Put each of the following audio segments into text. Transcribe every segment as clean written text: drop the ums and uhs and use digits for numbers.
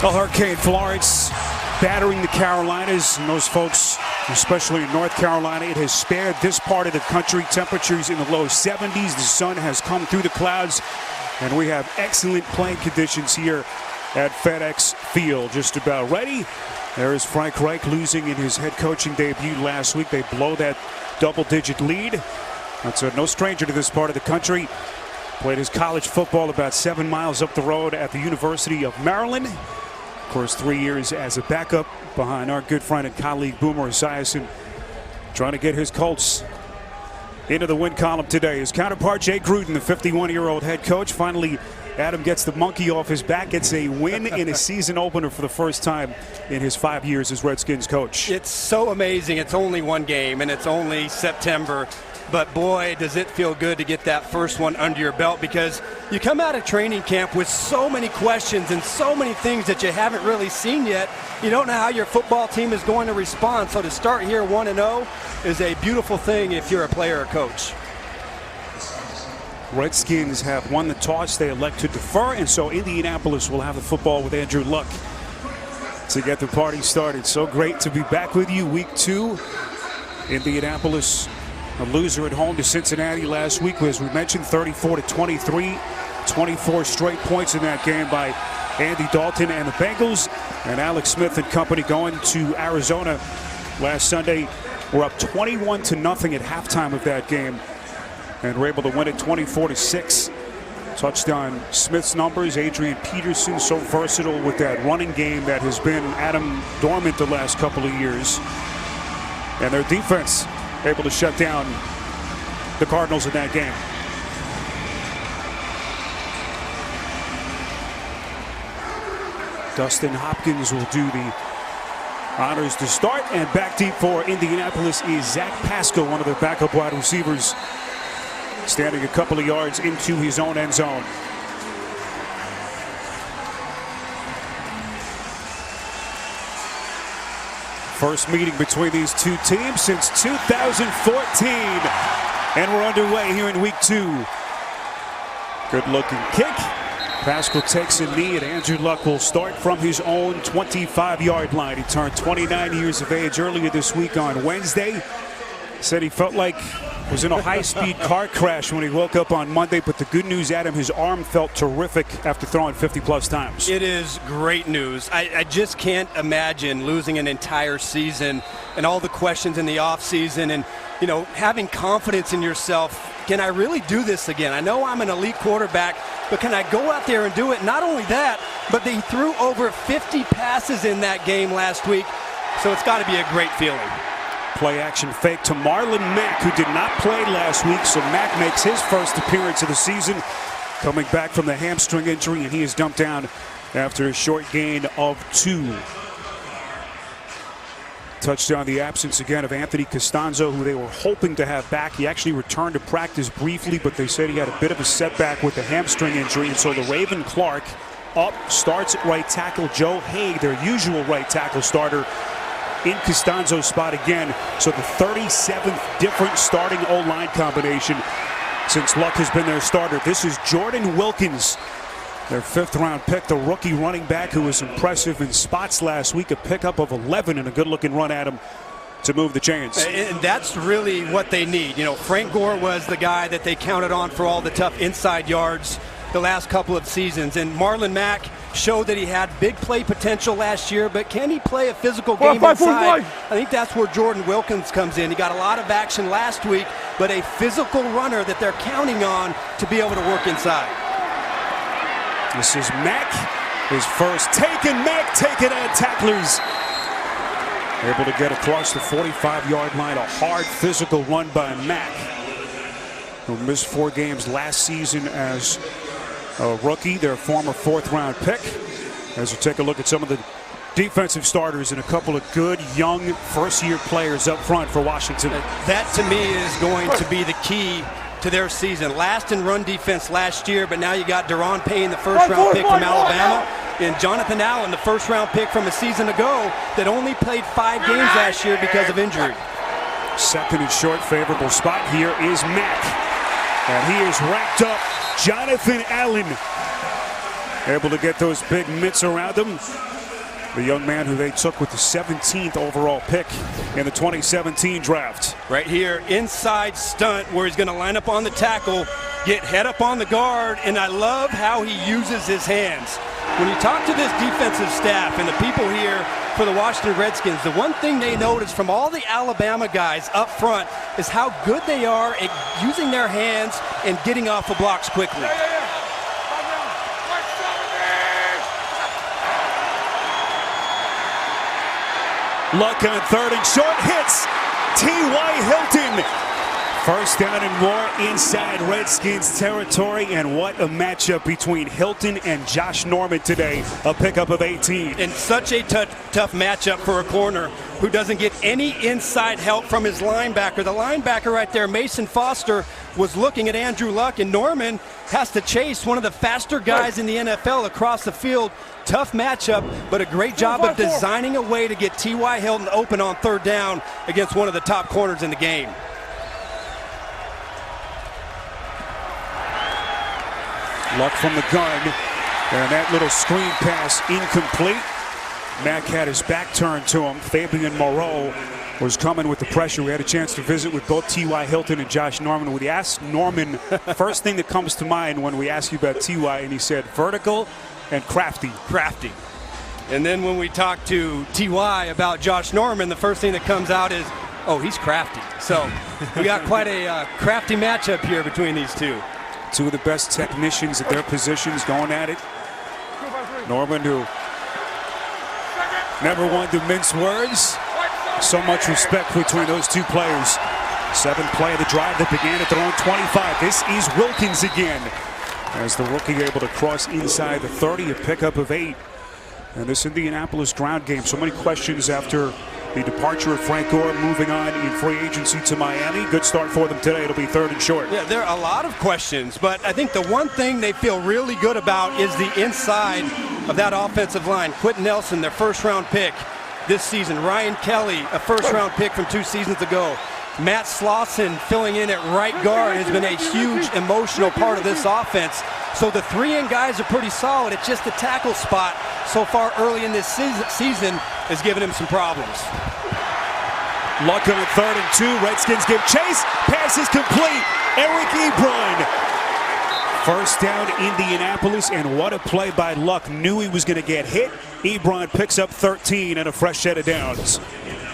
Well, Hurricane Florence battering the Carolinas, and those folks, especially in North Carolina, it has spared this part of the country. Temperatures in the low 70s. The sun has come through the clouds, and we have excellent playing conditions here at FedEx Field. Just about ready. There is Frank Reich losing in his head coaching debut last week. They blow that double-digit lead. That's no stranger to this part of the country. Played his college football about 7 miles up the road at the University of Maryland. Of course, 3 years as a backup behind our good friend and colleague Boomer Esiason, trying to get his Colts into the win column today. His counterpart, Jay Gruden, the 51-year-old head coach. Finally, Adam gets the monkey off his back, gets a win in a season opener for the first time in his 5 years as Redskins coach. It's so amazing. It's only one game, and it's only September. But boy, does it feel good to get that first one under your belt, because you come out of training camp with so many questions and so many things that you haven't really seen yet. You don't know how your football team is going to respond. So to start here 1-0 is a beautiful thing if you're a player or coach. Redskins have won the toss. They elect to defer, and so Indianapolis will have the football with Andrew Luck to get the party started. So great to be back with you. Week 2, Indianapolis, a loser at home to Cincinnati last week, as we mentioned, 34-23, 24 straight points in that game by Andy Dalton and the Bengals. And Alex Smith and company going to Arizona last Sunday were up 21-0 at halftime of that game, and were able to win it 24-6. Touchdown Smith's numbers. Adrian Peterson, so versatile with that running game that has been Adam dormant the last couple of years. And their defense able to shut down the Cardinals in that game. Dustin Hopkins will do the honors to start, and back deep for Indianapolis is Zach Pascal, one of their backup wide receivers, standing a couple of yards into his own end zone. First meeting between these two teams since 2014. And we're underway here in week 2. Good looking kick. Pascal takes a knee, and Andrew Luck will start from his own 25-yard line. He turned 29 years of age earlier this week on Wednesday. Said he felt like was in a high-speed car crash when he woke up on Monday, but the good news, Adam, his arm felt terrific after throwing 50-plus times. It is great news. I just can't imagine losing an entire season and all the questions in the offseason and, you know, having confidence in yourself. Can I really do this again? I know I'm an elite quarterback, but can I go out there and do it? Not only that, but they threw over 50 passes in that game last week, so it's got to be a great feeling. Play action fake to Marlon Mack, who did not play last week, so Mack makes his first appearance of the season, coming back from the hamstring injury, and he is dumped down after a short gain of 2. Touchdown, the absence again of Anthony Costanzo, who they were hoping to have back. He actually returned to practice briefly, but they said he had a bit of a setback with the hamstring injury, and so the Raven Clark up starts at right tackle. Joe Haig, their usual right tackle starter, in Costanzo's spot again. So the 37th different starting O-line combination since Luck has been their starter. This is Jordan Wilkins, their 5th-round pick, the rookie running back who was impressive in spots last week. A pickup of 11 and a good-looking run at him to move the chains. And that's really what they need. You know, Frank Gore was the guy that they counted on for all the tough inside yards the last couple of seasons. And Marlon Mack showed that he had big play potential last year, but can he play a physical game inside? I think that's where Jordan Wilkins comes in. He got a lot of action last week, but a physical runner that they're counting on to be able to work inside. This is Mack, his first take, and Mack taking out tacklers. Able to get across the 45-yard line. A hard physical run by Mack, who missed 4 games last season as a rookie, their former 4th-round pick. As we take a look at some of the defensive starters and a couple of good young first-year players up front for Washington. That to me is going to be the key to their season. Last in run defense last year, but now you got Deron Payne, the 1st-round pick from Alabama, and Jonathan Allen, the 1st-round pick from a season ago that only played 5 games last year because of injury. Second and short, favorable spot here is Mack. And he is racked up Jonathan Allen. able to get those big mitts around him. The young man who they took with the 17th overall pick in the 2017 draft. Right here, inside stunt where he's going to line up on the tackle, get head up on the guard, and I love how he uses his hands. When you talk to this defensive staff and the people here for the Washington Redskins, the one thing they notice from all the Alabama guys up front is how good they are at using their hands and getting off the blocks quickly. Luck on 3rd and short, hits T.Y. Hilton. First down and more inside Redskins territory, and what a matchup between Hilton and Josh Norman today, a pickup of 18. And such a tough matchup for a corner who doesn't get any inside help from his linebacker. The linebacker right there, Mason Foster, was looking at Andrew Luck, and Norman has to chase one of the faster guys in the NFL across the field. Tough matchup, but a great job of designing a way to get T.Y. Hilton open on 3rd down against one of the top corners in the game. Luck from the gun, and that little screen pass incomplete. Mack had his back turned to him. Fabian Moreau was coming with the pressure. We had a chance to visit with both T.Y. Hilton and Josh Norman. We asked Norman, first thing that comes to mind when we ask you about T.Y., and he said vertical and crafty. Crafty. And then when we talk to T.Y. about Josh Norman, the first thing that comes out is, oh, he's crafty. So we got quite a crafty matchup here between these two. Two of the best technicians at their positions going at it. Norman, who never wanted to mince words. So much respect between those two players. 7th play of the drive that began at their own 25. This is Wilkins again, as the rookie able to cross inside the 30, a pickup of 8. And this Indianapolis ground game, so many questions after the departure of Frank Gore, moving on in free agency to Miami. Good start for them today. It'll be 3rd and short. Yeah, there are a lot of questions, but I think the one thing they feel really good about is the inside of that offensive line. Quentin Nelson, their 1st-round pick this season. Ryan Kelly, a 1st-round pick from 2 seasons ago. Matt Slauson filling in at right guard has been a huge emotional part of this offense. So the 3-in guys are pretty solid. It's just the tackle spot so far early in this season has given him some problems. Luck on 3rd and 2. Redskins give chase. Pass is complete. Eric Ebron. First down, Indianapolis, and what a play by Luck. Knew he was going to get hit. Ebron picks up 13 and a fresh set of downs.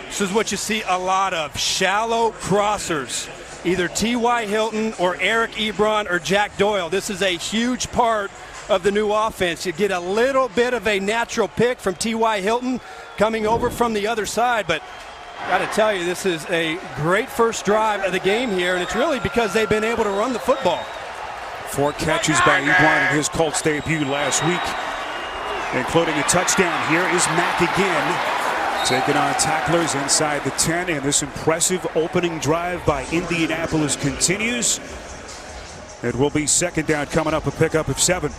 This is what you see a lot of, shallow crossers. Either T.Y. Hilton or Eric Ebron or Jack Doyle. This is a huge part of the new offense. You get a little bit of a natural pick from T.Y. Hilton coming over from the other side, but got to tell you, this is a great first drive of the game here, and it's really because they've been able to run the football. 4 catches by Ebron in his Colts debut last week, including a touchdown. Here is Mack again, taking on tacklers inside the 10, and this impressive opening drive by Indianapolis continues. It will be 2nd down coming up, a pickup of 7.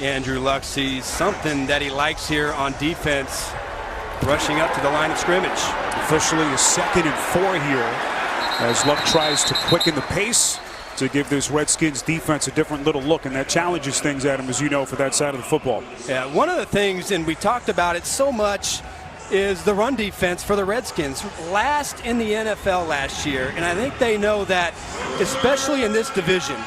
Andrew Luck sees something that he likes here on defense, rushing up to the line of scrimmage. Officially a 2nd and 4 here, as Luck tries to quicken the pace to give this Redskins defense a different little look, and that challenges things, Adam, as you know, for that side of the football. Yeah, one of the things, and we talked about it so much, is the run defense for the Redskins. Last in the NFL last year, and I think they know that, especially in this division.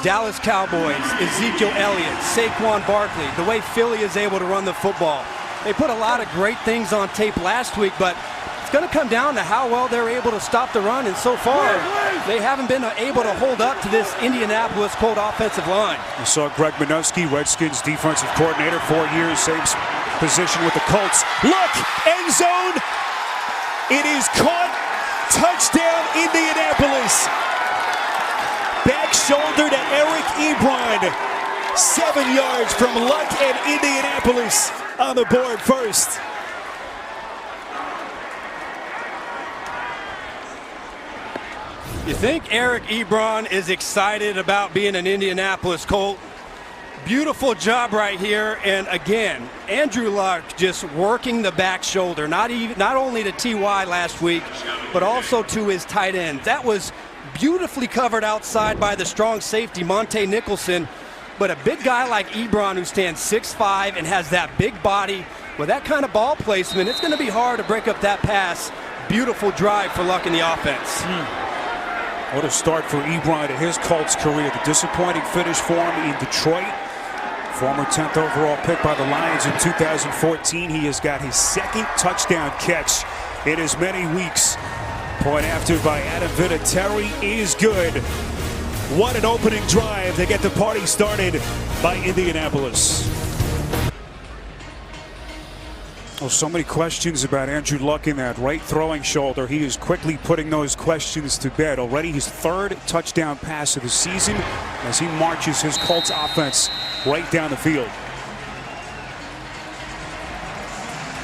Dallas Cowboys, Ezekiel Elliott, Saquon Barkley, the way Philly is able to run the football. They put a lot of great things on tape last week, but it's going to come down to how well they're able to stop the run, and so far they haven't been able to hold up to this Indianapolis Colt offensive line. You saw Greg Minusky, Redskins defensive coordinator, 4 years, same position with the Colts. Look, end zone. It is caught. Touchdown, Indianapolis. Back shoulder to Eric Ebron. 7 yards from Luck, and Indianapolis on the board first. You think Eric Ebron is excited about being an Indianapolis Colt? Beautiful job right here, and again, Andrew Luck just working the back shoulder, not only to T.Y. last week, but also to his tight end. That was beautifully covered outside by the strong safety, Monte Nicholson. But a big guy like Ebron, who stands 6'5" and has that big body, with that kind of ball placement, it's going to be hard to break up that pass. Beautiful drive for Luck in the offense. What a start for Ebron in his Colts career. The disappointing finish for him in Detroit. Former 10th overall pick by the Lions in 2014. He has got his second touchdown catch in as many weeks. Point after by Adam Vinatieri is good. What an opening drive to get the party started by Indianapolis. Well, so many questions about Andrew Luck in that right throwing shoulder. He is quickly putting those questions to bed. Already his third touchdown pass of the season as he marches his Colts offense right down the field.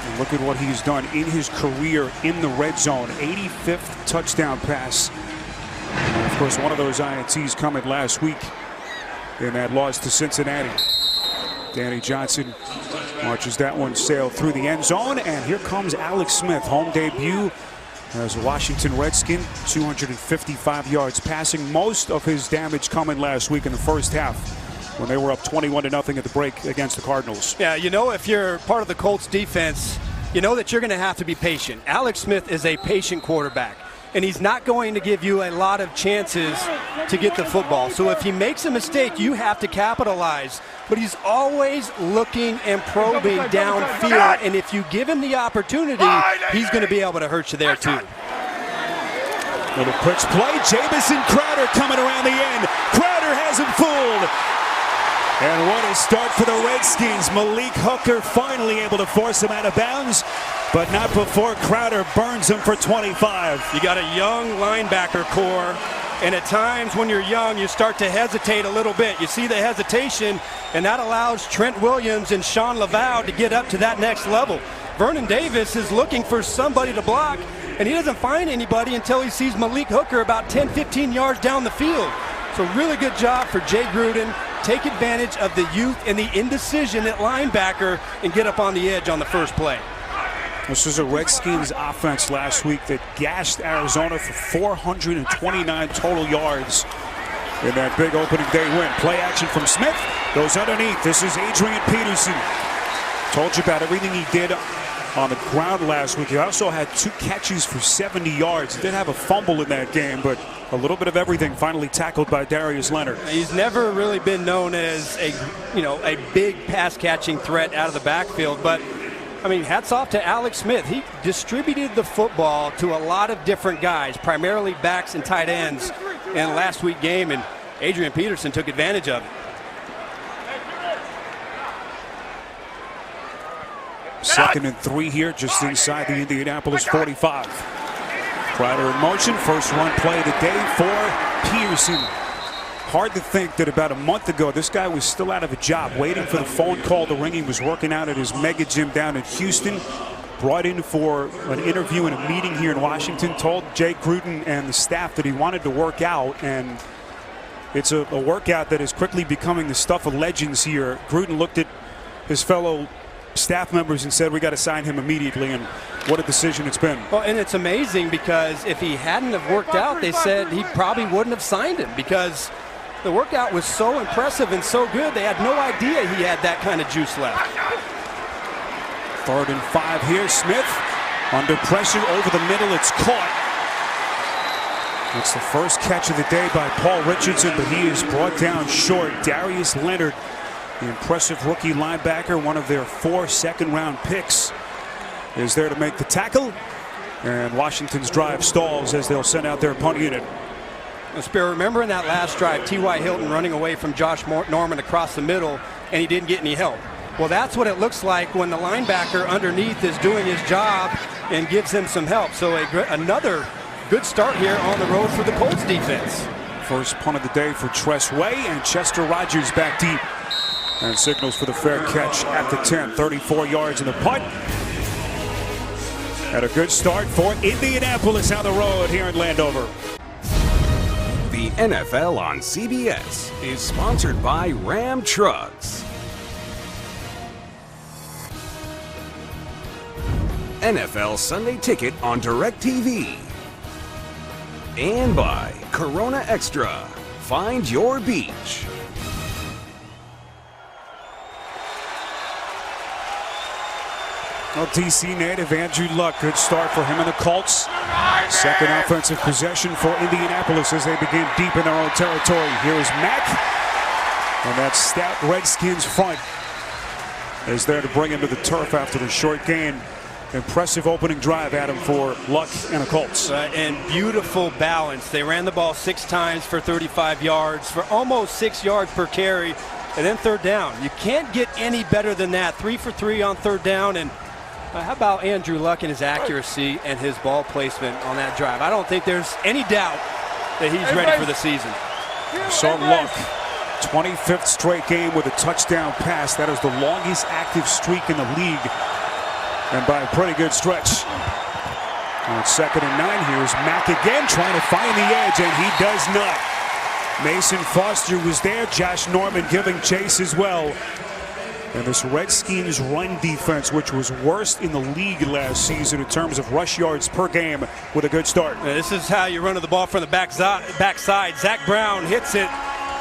And look at what he's done in his career in the red zone. 85th touchdown pass. And of course, one of those INTs coming last week in that loss to Cincinnati. Danny Johnson watches that one sail through the end zone, and here comes Alex Smith, home debut as a Washington Redskin, 255 yards passing. Most of his damage coming last week in the first half when they were up 21-0 at the break against the Cardinals. Yeah, you know, if you're part of the Colts defense, you know that you're going to have to be patient. Alex Smith is a patient quarterback, and he's not going to give you a lot of chances to get the football. So if he makes a mistake, you have to capitalize. But he's always looking and probing downfield, and if you give him the opportunity, he's going to be able to hurt you there too. Little pitch play. Jamison Crowder coming around the end. Crowder has him fooled. And what a start for the Redskins. Malik Hooker finally able to force him out of bounds, but not before Crowder burns him for 25. You got a young linebacker core, and at times when you're young, you start to hesitate a little bit. You see the hesitation, and that allows Trent Williams and Sean Laval to get up to that next level. Vernon Davis is looking for somebody to block, and he doesn't find anybody until he sees Malik Hooker about 10-15 yards down the field. So really good job for Jay Gruden. Take advantage of the youth and the indecision at linebacker and get up on the edge on the first play. This was a Redskins offense last week that gashed Arizona for 429 total yards in that big opening day win. Play action from Smith, goes underneath. This is Adrian Peterson. Told you about everything he did on the ground last week. He also had 2 catches for 70 yards. He did have a fumble in that game, but a little bit of everything. Finally tackled by Darius Leonard. He's never really been known as a big pass catching threat out of the backfield, but I mean, hats off to Alex Smith. He distributed the football to a lot of different guys, primarily backs and tight ends in last week's game, and Adrian Peterson took advantage of it. Second and 3 here, just inside the Indianapolis 45. Crowder in motion, first run play of the day for Peterson. Hard to think that about a month ago, this guy was still out of a job, waiting for the phone call to ring. He was working out at his mega gym down in Houston. Brought in for an interview and a meeting here in Washington. Told Jay Gruden and the staff that he wanted to work out, and it's a workout that is quickly becoming the stuff of legends here. Gruden looked at his fellow staff members and said, we got to sign him immediately, and what a decision it's been. Well, and it's amazing because if he hadn't have worked out, they said he probably wouldn't have signed him because the workout was so impressive and so good, they had no idea he had that kind of juice left. 3rd and 5 here. Smith under pressure over the middle. It's caught. It's the first catch of the day by Paul Richardson, but he is brought down short. Darius Leonard, the impressive rookie linebacker, one of their 4 second-round picks, is there to make the tackle. And Washington's drive stalls as they'll send out their punt unit. Spare, remember in that last drive, T.Y. Hilton running away from Josh Norman across the middle, and he didn't get any help. Well, that's what it looks like when the linebacker underneath is doing his job and gives him some help. So another good start here on the road for the Colts defense. First punt of the day for Tress Way, and Chester Rogers back deep. And signals for the fair catch at the 10. 34 yards in the punt. And a good start for Indianapolis on the road here in Landover. The NFL on CBS is sponsored by Ram Trucks. NFL Sunday Ticket on DirecTV. And by Corona Extra. Find your beach. Well, DC native Andrew Luck, good start for him and the Colts. Second offensive possession for Indianapolis as they begin deep in their own territory. Here is Mack, and that stout Redskins front is there to bring him to the turf after the short gain. Impressive opening drive, Adam, for Luck and the Colts. And beautiful balance. They ran the ball 6 times for 35 yards, for almost 6 yards per carry, and then third down. You can't get any better than that. 3 for 3 on third down. And how about Andrew Luck and his accuracy and his ball placement on that drive? I don't think there's any doubt that he's ready for the season. So Luck, 25th straight game with a touchdown pass. That is the longest active streak in the league, and by a pretty good stretch. On 2nd and 9, here's Mack again trying to find the edge, and he does not. Mason Foster was there. Josh Norman giving chase as well. And this Redskins run defense, which was worst in the league last season in terms of rush yards per game, with a good start. Now, this is how you run to the ball from the backside. Zach Brown hits it,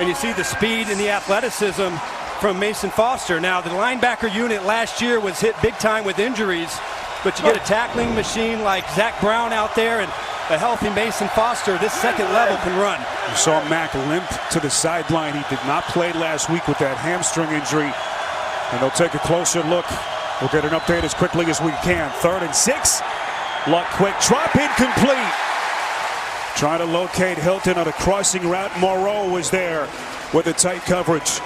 and you see the speed and the athleticism from Mason Foster. Now, the linebacker unit last year was hit big time with injuries, but you get a tackling machine like Zach Brown out there, and a healthy Mason Foster, this second level, can run. You saw Mack limp to the sideline. He did not play last week with that hamstring injury. And they'll take a closer look. We'll get an update as quickly as we can. 3rd and 6. Luck, quick drop, incomplete. Trying to locate Hilton on a crossing route. Moreau was there with the tight coverage.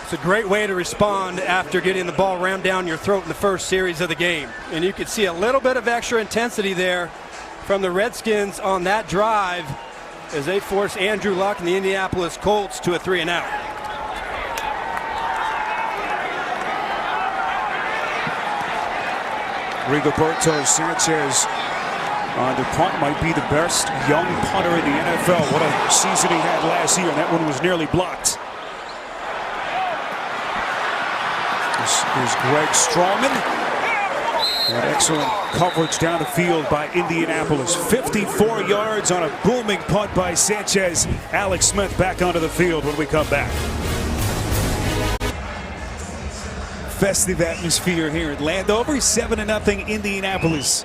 It's a great way to respond after getting the ball rammed down your throat in the first series of the game. And you could see a little bit of extra intensity there from the Redskins on that drive as they force Andrew Luck and the Indianapolis Colts to a 3-and-out. Rigoberto Sanchez on the punt might be the best young punter in the NFL. What a season he had last year, and that one was nearly blocked. This is Greg Strawman. And excellent coverage down the field by Indianapolis. 54 yards on a booming punt by Sanchez. Alex Smith back onto the field when we come back. Festive atmosphere here at Landover. 7-0 Indianapolis.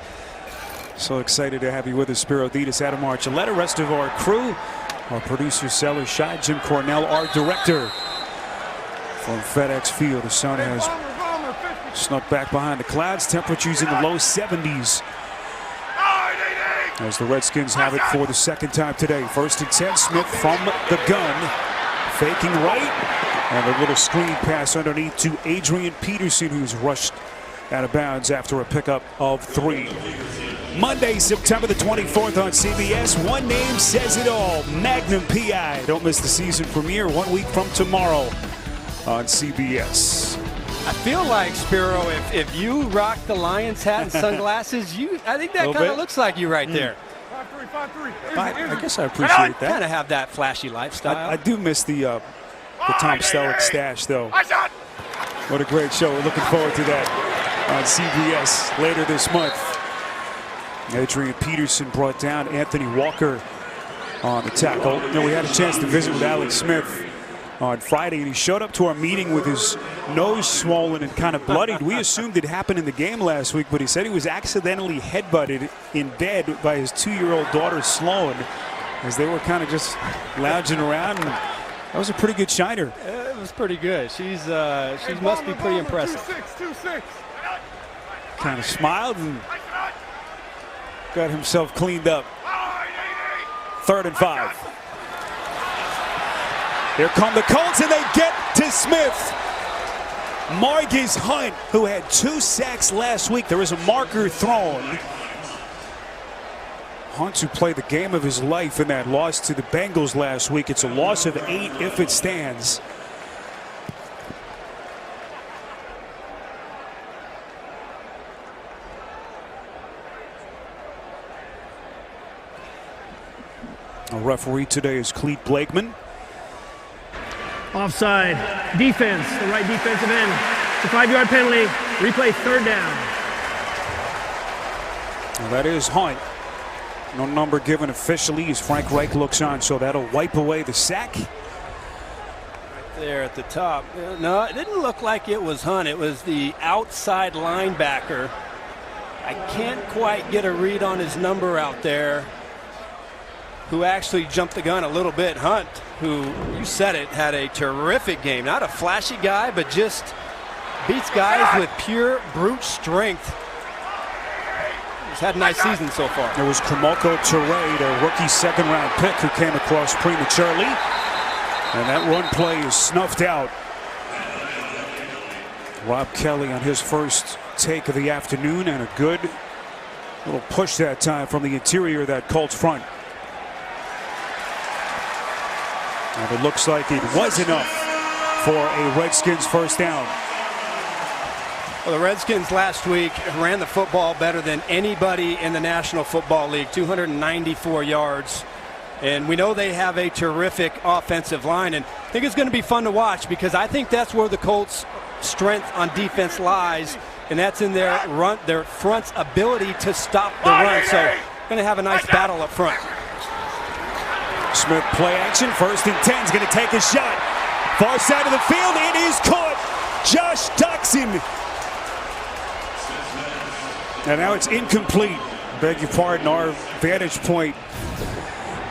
So excited to have you with us, Spiro Dedes, Adam Archuleta, rest of our crew. Our producer, Seller Shai, Jim Cornell, our director from FedEx Field. The sun has snuck back behind the clouds. Temperatures in the low 70s as the Redskins have it for the second time today. 1st and 10, Smith from the gun, faking right, and a little screen pass underneath to Adrian Peterson, who's rushed out of bounds after a pickup of 3. Monday, September the 24th on CBS. One name says it all, Magnum PI. Don't miss the season premiere 1 week from tomorrow on CBS. I feel like, Spiro, if you rock the Lions hat and sunglasses, I think that kind of looks like you right there. 5-3. I guess I appreciate that. Kind of have that flashy lifestyle. I do miss the Tom Selleck stash, though. What a great show. We're looking forward to that on CBS later this month. Adrian Peterson brought down Anthony Walker on the tackle. We had a chance to visit with Alex Smith on Friday, and he showed up to our meeting with his nose swollen and kind of bloodied. We assumed it happened in the game last week, but he said he was accidentally headbutted in bed by his 2-year-old daughter, Sloan, as they were kind of just lounging around. And that was a pretty good shiner. It was pretty good. She must be pretty impressive. 2-6. Kind of smiled and got himself cleaned up. 3rd and 5. Here come the Colts, and they get to Smith. Marcus Hunt, who had 2 sacks last week. There was a marker thrown. Hunt, who played the game of his life in that loss to the Bengals last week. It's a loss of 8 if it stands. A referee today is Clete Blakeman. Offside. Defense, the right defensive end. It's a 5-yard penalty. Replay 3rd down. Well, that is Hunt. No number given officially as Frank Reich looks on, so that'll wipe away the sack. there at the top. No, it didn't look like it was Hunt. It was the outside linebacker. I can't quite get a read on his number out there, who actually jumped the gun a little bit. Hunt, who, you said it, had a terrific game. Not a flashy guy, but just beats guys with pure brute strength. He's had a nice season so far. It was Kamoko Toure, a rookie second-round pick, who came across prematurely. And that run play is snuffed out. Rob Kelly on his first take of the afternoon, and a good little push that time from the interior of that Colts front. And it looks like it was enough for a Redskins first down. Well, the Redskins last week ran the football better than anybody in the National Football League, 294 yards. And we know they have a terrific offensive line, and I think it's going to be fun to watch, because I think that's where the Colts' strength on defense lies, and that's in their front's ability to stop the run. So going to have a nice battle up front. Smith play action, 1st and 10, is going to take a shot. Far side of the field, it is caught. Josh Doctson. And now it's incomplete. Beg your pardon, our vantage point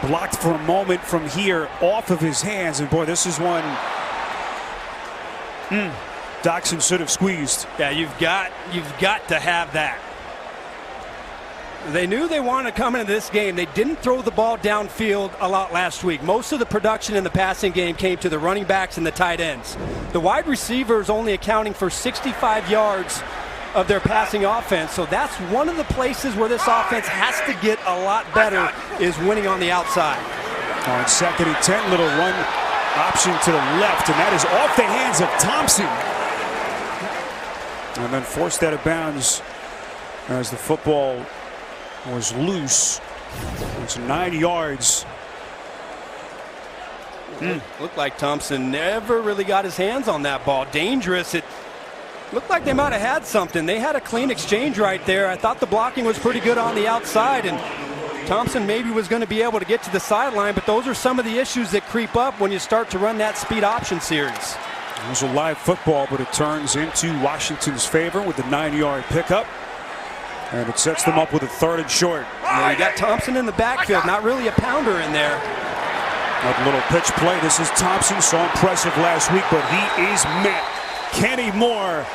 blocked for a moment from here off of his hands. And boy, this is one Doctson should have squeezed. Yeah, you've got to have that. They knew they wanted to come into this game. They didn't throw the ball downfield a lot last week. Most of the production in the passing game came to the running backs and the tight ends. The wide receivers only accounting for 65 yards of their passing offense. So that's one of the places where this offense has to get a lot better, is winning on the outside. On 2nd and 10, little run option to the left, and that is off the hands of Thompson. And then forced out of bounds as the football was loose. It's 9 yards. Looked like Thompson never really got his hands on that ball. Dangerous. It looked like they might have had something. They had a clean exchange right there. I thought the blocking was pretty good on the outside, and Thompson maybe was going to be able to get to the sideline, but those are some of the issues that creep up when you start to run that speed option series. It was a live football, but it turns into Washington's favor with the 9-yard pickup. And it sets them up with a 3rd and short. Yeah, you got Thompson in the backfield, not really a pounder in there. That little pitch play. This is Thompson, so impressive last week, but he is met. Kenny Moore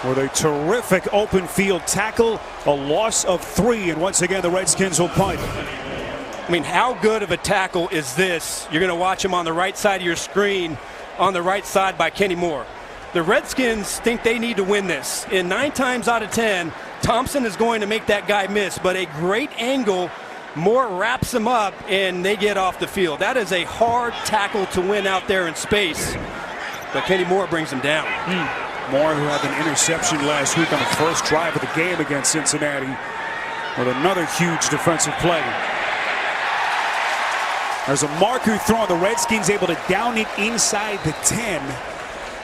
with a terrific open field tackle, a loss of 3, and once again the Redskins will punt. I mean, how good of a tackle is this? You're going to watch him on the right side of your screen, on the right side by Kenny Moore. The Redskins think they need to win this. And 9 times out of 10, Thompson is going to make that guy miss, but a great angle. Moore wraps him up, and they get off the field. That is a hard tackle to win out there in space. But Kenny Moore brings him down. Moore, who had an interception last week on the first drive of the game against Cincinnati, with another huge defensive play. There's a marker throw. The Redskins able to down it inside the 10.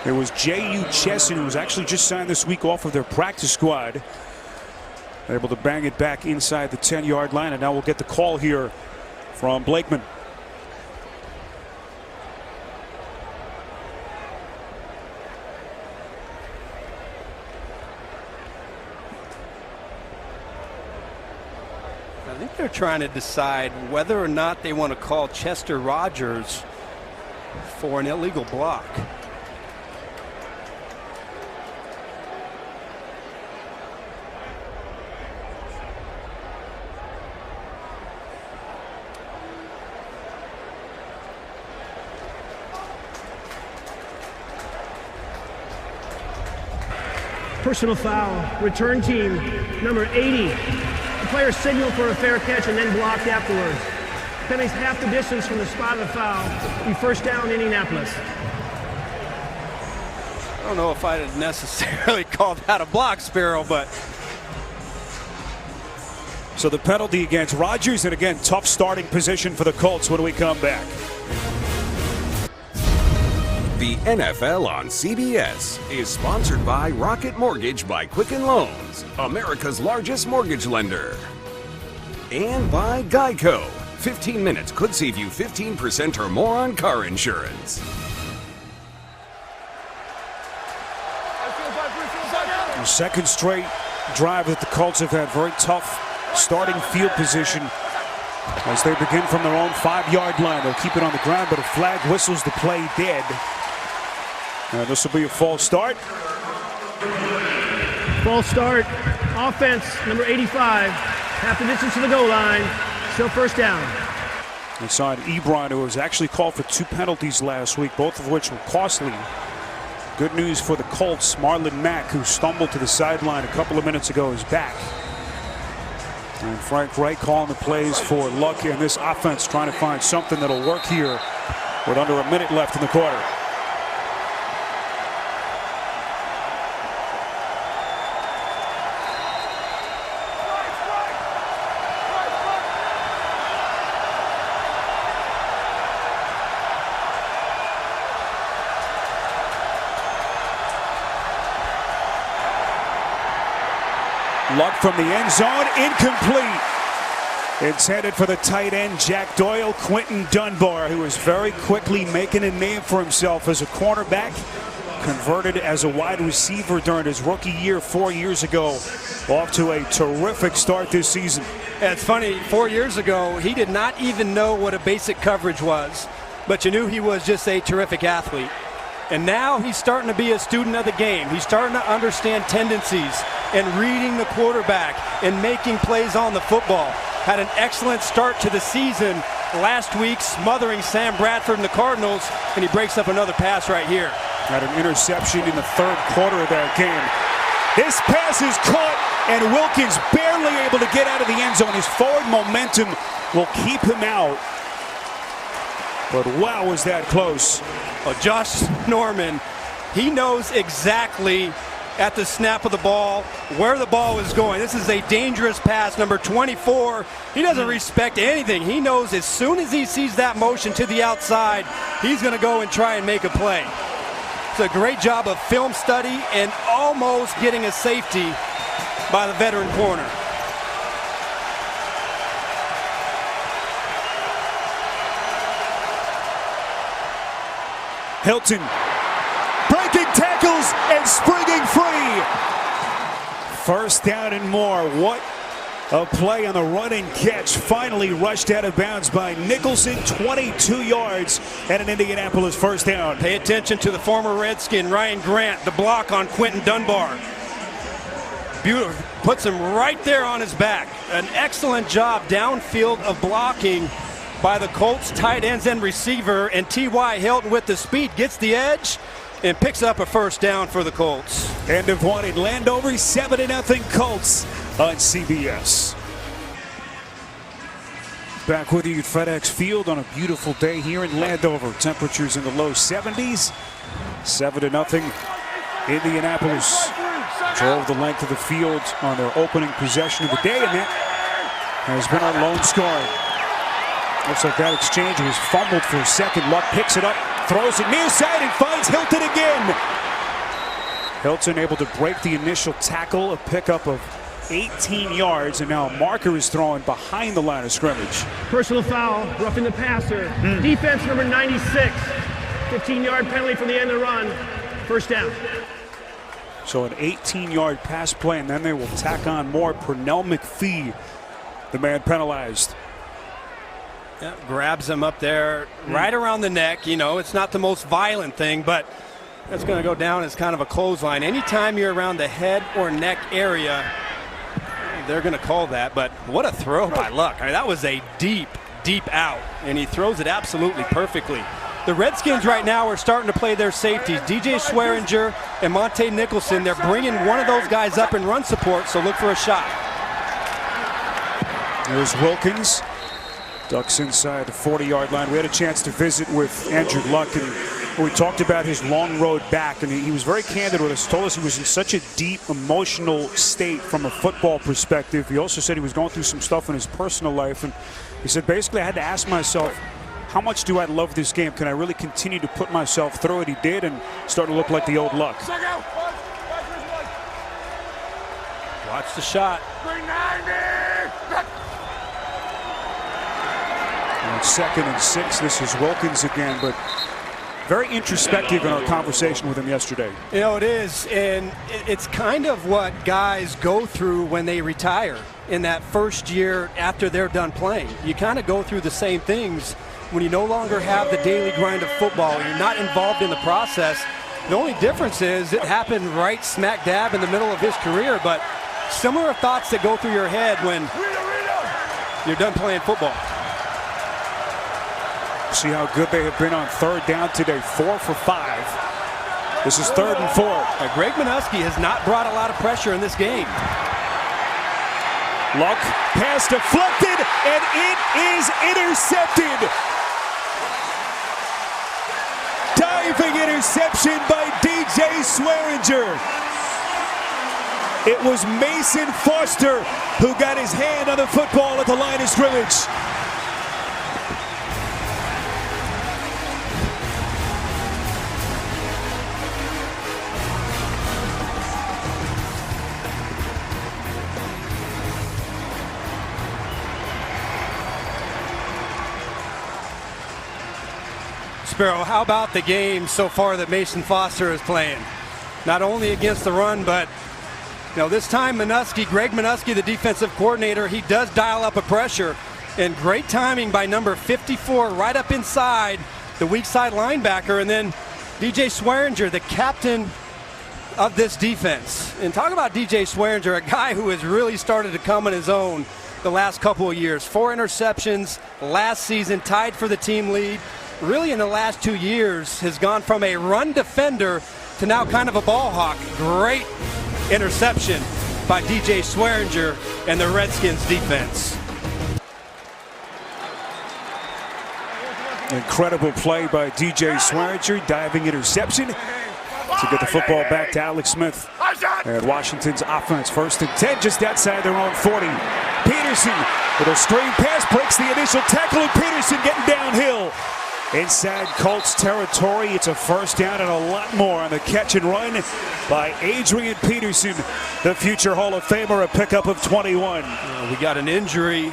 It was J.U. Chesson, who was actually just signed this week off of their practice squad. Able to bang it back inside the 10-yard line, and now we'll get the call here from Blakeman. I think they're trying to decide whether or not they want to call Chester Rogers for an illegal block. Personal foul. Return team number 80. The player signaled for a fair catch and then blocked afterwards. Penalties half the distance from the spot of the foul. Be first down, Indianapolis. I don't know if I'd necessarily call that a block, Sparrow, but. So the penalty against Rodgers, and again, tough starting position for the Colts when we come back. The NFL on CBS is sponsored by Rocket Mortgage by Quicken Loans, America's largest mortgage lender. And by Geico. 15 minutes could save you 15% or more on car insurance. The second straight drive that the Colts have had very tough starting field position as they begin from their own 5-yard line. They'll keep it on the ground, but a flag whistles the play dead. And this will be a false start. False start. Offense, number 85. Half the distance to the goal line. Still first down. Inside Ebron, who was actually called for 2 penalties last week, both of which were costly. Good news for the Colts. Marlon Mack, who stumbled to the sideline a couple of minutes ago, is back. And Frank Reich calling the plays for Luck in this offense, trying to find something that'll work here with under a minute left in the quarter. Luck from the end zone, incomplete. Intended for the tight end, Jack Doyle. Quentin Dunbar, who is very quickly making a name for himself as a cornerback, converted as a wide receiver during his rookie year 4 years ago. Off to a terrific start this season. Yeah, it's funny, 4 years ago, he did not even know what a basic coverage was, but you knew he was just a terrific athlete. And now he's starting to be a student of the game. He's starting to understand tendencies and reading the quarterback and making plays on the football. Had an excellent start to the season last week, smothering Sam Bradford and the Cardinals, and he breaks up another pass right here. Had an interception in the third quarter of that game. This pass is caught, and Wilkins barely able to get out of the end zone. His forward momentum will keep him out. But wow, was that close. Well, Josh Norman, he knows exactly at the snap of the ball where the ball is going. This is a dangerous pass. Number 24, he doesn't respect anything. He knows as soon as he sees that motion to the outside, he's going to go and try and make a play. It's a great job of film study and almost getting a safety by the veteran corner. Hilton breaking tackles and springing free. First down and more. What a play on the run and catch. Finally rushed out of bounds by Nicholson. 22 yards and an Indianapolis first down. Pay attention to the former Redskin, Ryan Grant, the block on Quentin Dunbar. Beautiful. Puts him right there on his back. An excellent job downfield of blocking by the Colts tight ends and receiver, and T.Y. Hilton with the speed gets the edge and picks up a first down for the Colts. End of one in Landover, 7-0 Colts on CBS. Back with you at FedEx Field on a beautiful day here in Landover. Temperatures in the low 70s. 7-0 Indianapolis drove the length of the field on their opening possession of the day, and that has been our lone scoring. Looks like that exchange was fumbled for a second. Luck picks it up, throws it near side, and finds Hilton again. Hilton able to break the initial tackle, a pickup of 18 yards, and now a marker is thrown behind the line of scrimmage. Personal foul, roughing the passer. Defense number 96. 15-yard penalty from the end of the run. First down. So an 18-yard pass play, and then they will tack on more. Pernell McPhee, the man penalized. Yeah, grabs him up there right around the neck. You know, it's not the most violent thing, but that's going to go down as kind of a clothesline. Anytime you're around the head or neck area, they're going to call that. But what a throw by Luck. I mean, that was a deep, deep out, and he throws it absolutely perfectly. The Redskins right now are starting to play their safeties. DJ Swearinger and Monte Nicholson, they're bringing one of those guys up in run support, so look for a shot. Here's Wilkins. Ducks inside the 40-yard line. We had a chance to visit with Andrew Luck, and we talked about his long road back, and he was very candid with us. Told us he was in such a deep emotional state from a football perspective. He also said he was going through some stuff in his personal life, and he said basically I had to ask myself, how much do I love this game? Can I really continue to put myself through it? He did, and started to look like the old Luck. Watch the shot. On 2nd and 6, this is Wilkins again, but very introspective in our conversation with him yesterday. You know, it is, and it's kind of what guys go through when they retire in that first year after they're done playing. You kind of go through the same things when you no longer have the daily grind of football. You're not involved in the process. The only difference is it happened right smack dab in the middle of his career, but similar thoughts that go through your head when you're done playing football. See how good they have been on third down today, 4 for 5. This is 3rd and 4. Greg Minuski has not brought a lot of pressure in this game. Luck, pass deflected, and it is intercepted. Diving interception by DJ Swearinger. It was Mason Foster who got his hand on the football at the line of scrimmage. Sparrow, how about the game so far that Mason Foster is playing? Not only against the run, but this time Greg Minuski, the defensive coordinator, he does dial up a pressure, and great timing by number 54 right up inside the weak side linebacker, and then DJ Swearinger, the captain of this defense. And talk about DJ Swearinger, a guy who has really started to come on his own the last couple of years. 4 interceptions last season, tied for the team lead. Really in the last 2 years has gone from a run defender to now kind of a ball hawk. Great interception by DJ Swearinger and the Redskins defense. Incredible play by DJ Swearinger, diving interception to get the football back to Alex Smith. And Washington's offense 1st and 10, just outside their own 40. Peterson with a screen pass, breaks the initial tackle, and Peterson getting downhill. Inside Colts territory, it's a 1st down and a lot more on the catch and run by Adrian Peterson, the future Hall of Famer, a pickup of 21. We got an injury.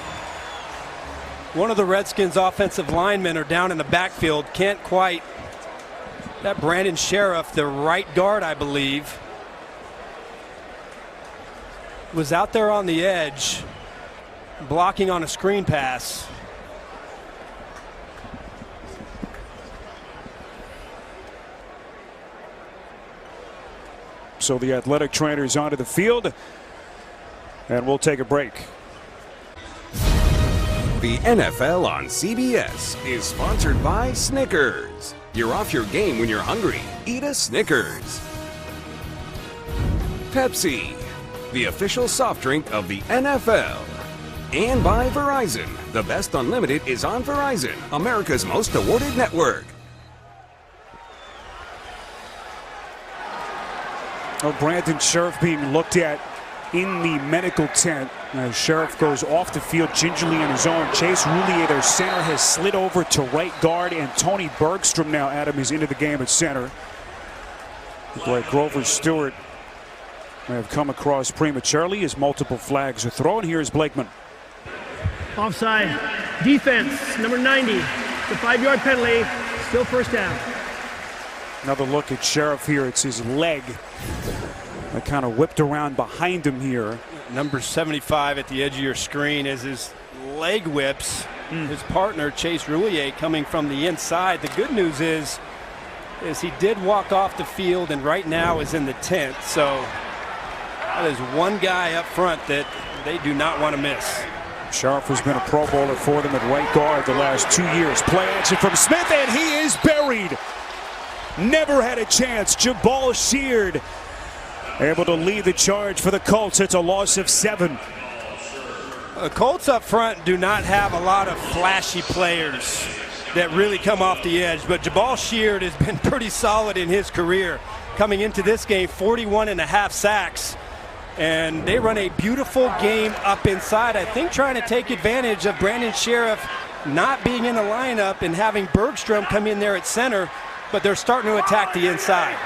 One of the Redskins offensive linemen are down in the backfield. Can't quite. That Brandon Sheriff, the right guard, I believe, was out there on the edge blocking on a screen pass. So the athletic trainer is onto the field, and we'll take a break. The NFL on CBS is sponsored by Snickers. You're off your game when you're hungry. Eat a Snickers. Pepsi, the official soft drink of the NFL. And by Verizon. The best unlimited is on Verizon, America's most awarded network. Brandon Sheriff being looked at in the medical tent. As Sheriff goes off the field gingerly on his own. Chase Roulier, their center, has slid over to right guard, and Tony Bergstrom now, Adam, is into the game at center. Looks like Grover Stewart may have come across prematurely as multiple flags are thrown. Here's Blakeman. Offside. Defense, number 90. The 5-yard penalty. Still 1st down. Another look at Sheriff here. It's his leg that kind of whipped around behind him here. Number 75 at the edge of your screen as his leg whips his partner, Chase Roulier, coming from the inside. The good news is he did walk off the field and right now is in the tent. So that is one guy up front that they do not want to miss. Sheriff has been a Pro Bowler for them at right guard the last 2 years. Play action from Smith, and he is buried. Never had a chance. Jabal Sheard able to lead the charge for the Colts. It's a loss of 7. The Colts up front do not have a lot of flashy players that really come off the edge, but Jabal Sheard has been pretty solid in his career. Coming into this game, 41.5 sacks. And they run a beautiful game up inside, I think trying to take advantage of Brandon Sheriff not being in the lineup and having Bergstrom come in there at center, but they're starting to attack the inside.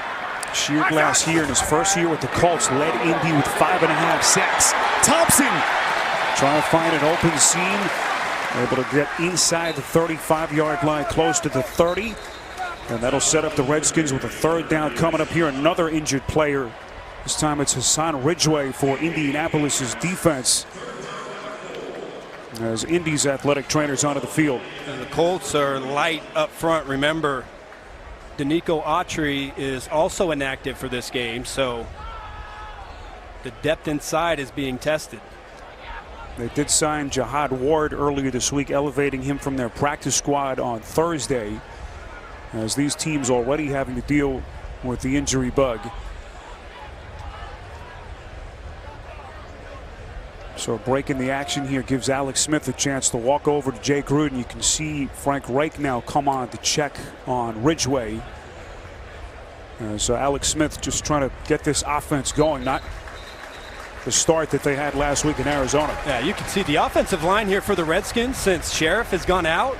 Sheard last year in his first year with the Colts led Indy with 5.5 sacks. Thompson trying to find an open seam, able to get inside the 35-yard line, close to the 30. And that'll set up the Redskins with a third down coming up here. Another injured player. This time it's Hassan Ridgway for Indianapolis's defense, as Indy's athletic trainers onto the field. And the Colts are light up front. Remember, Danico Autry is also inactive for this game, so the depth inside is being tested. They did sign Jihad Ward earlier this week, elevating him from their practice squad on Thursday, as these teams already having to deal with the injury bug. So breaking the action here gives Alex Smith a chance to walk over to Jay Gruden. You can see Frank Reich now come on to check on Ridgway. So Alex Smith just trying to get this offense going, not the start that they had last week in Arizona. Yeah, you can see the offensive line here for the Redskins since Sheriff has gone out.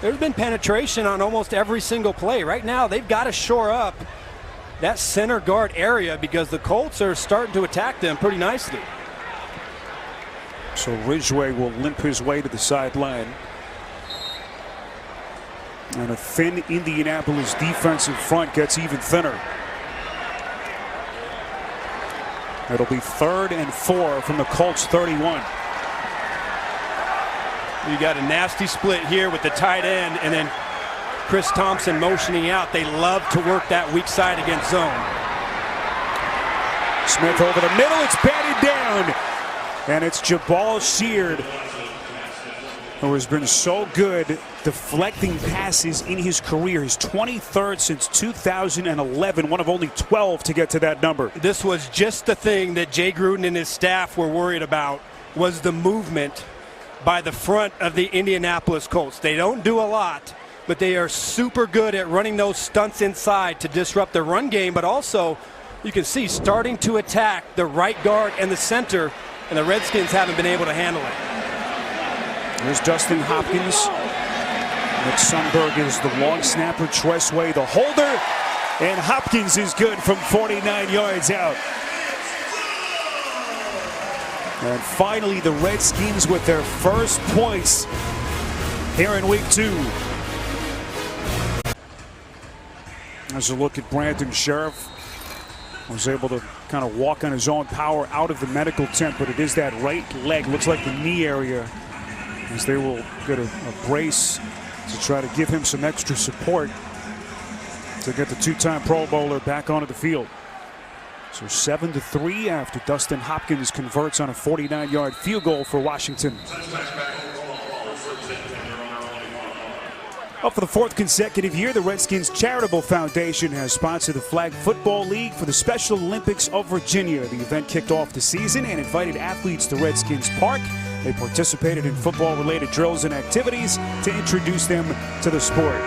There's been penetration on almost every single play. Right now, they've got to shore up that center guard area because the Colts are starting to attack them pretty nicely. So Ridgway will limp his way to the sideline. And a thin Indianapolis defensive front gets even thinner. It'll be 3rd and 4 from the Colts 31. You got a nasty split here with the tight end and then Chris Thompson motioning out. They love to work that weak side against zone. Smith over the middle. It's batted down. And it's Jabal Sheard, who has been so good deflecting passes in his career. His 23rd since 2011, one of only 12 to get to that number. This was just the thing that Jay Gruden and his staff were worried about, was the movement by the front of the Indianapolis Colts. They don't do a lot, but they are super good at running those stunts inside to disrupt the run game, but also you can see starting to attack the right guard and the center, and the Redskins haven't been able to handle it. There's Dustin Hopkins. Nick Sundberg is the long snapper. Tressway the holder. And Hopkins is good from 49 yards out. And finally the Redskins with their first points here in week 2. As a look at Brandon Sheriff. Was able to kind of walk on his own power out of the medical tent, but it is that right leg, looks like the knee area, as they will get a brace to try to give him some extra support to get the 2-time Pro Bowler back onto the field. So 7-3 after Dustin Hopkins converts on a 49-yard field goal for Washington. Up for the 4th consecutive year, the Redskins Charitable Foundation has sponsored the Flag Football League for the Special Olympics of Virginia. The event kicked off the season and invited athletes to Redskins Park. They participated in football-related drills and activities to introduce them to the sport.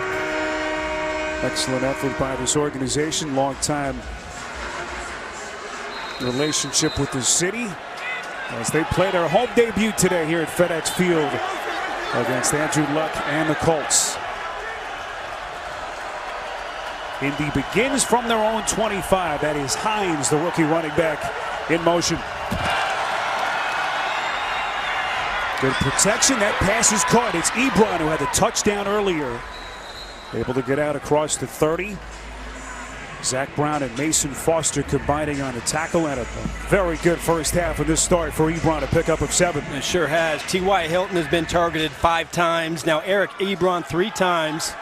Excellent effort by this organization. Long-time relationship with the city as they play their home debut today here at FedEx Field against Andrew Luck and the Colts. Indy begins from their own 25. That is Hines, the rookie running back, in motion. Good protection. That pass is caught. It's Ebron who had the touchdown earlier. Able to get out across the 30. Zach Brown and Mason Foster combining on the tackle, and a very good first half of this start for Ebron, a pickup of 7. It sure has. T.Y. Hilton has been targeted 5 times. Now Eric Ebron 3 times.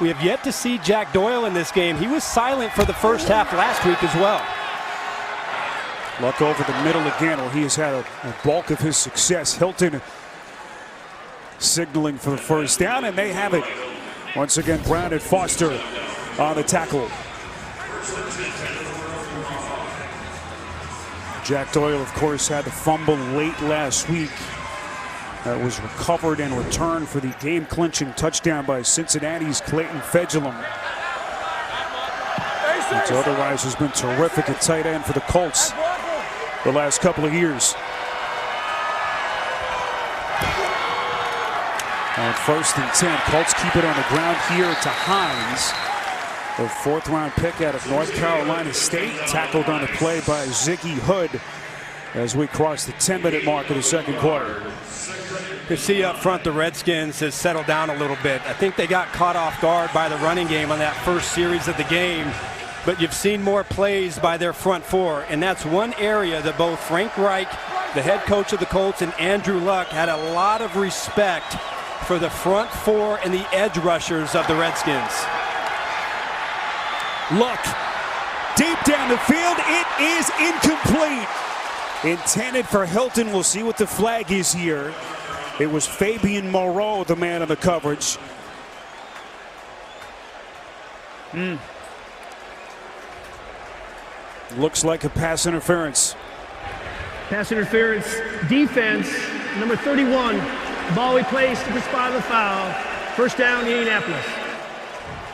We have yet to see Jack Doyle in this game. He was silent for the first half last week as well. Luck over the middle again, where he has had a bulk of his success. Hilton signaling for the first down, and they have it. Once again, Brown and Foster on the tackle. Jack Doyle, of course, had the fumble late last week. That was recovered and returned for the game-clinching touchdown by Cincinnati's Clayton Fedulum. Which otherwise has been terrific at tight end for the Colts the last couple of years. On 1st and 10, Colts keep it on the ground here to Hines. The 4th-round pick out of North Carolina State, tackled on the play by Ziggy Hood. as we cross the 10-minute mark of the second quarter. You see up front the Redskins has settled down a little bit. I think they got caught off guard by the running game on that first series of the game, but you've seen more plays by their front four, and that's one area that both Frank Reich, the head coach of the Colts, and Andrew Luck had a lot of respect for the front four and the edge rushers of the Redskins. Luck deep down the field. It is incomplete. Intended for Hilton. We'll see what the flag is here. It was Fabian Moreau, the man on the coverage. Looks like a pass interference. Pass interference, defense, number 31. Ball we placed at the spot of the foul. First down, Indianapolis.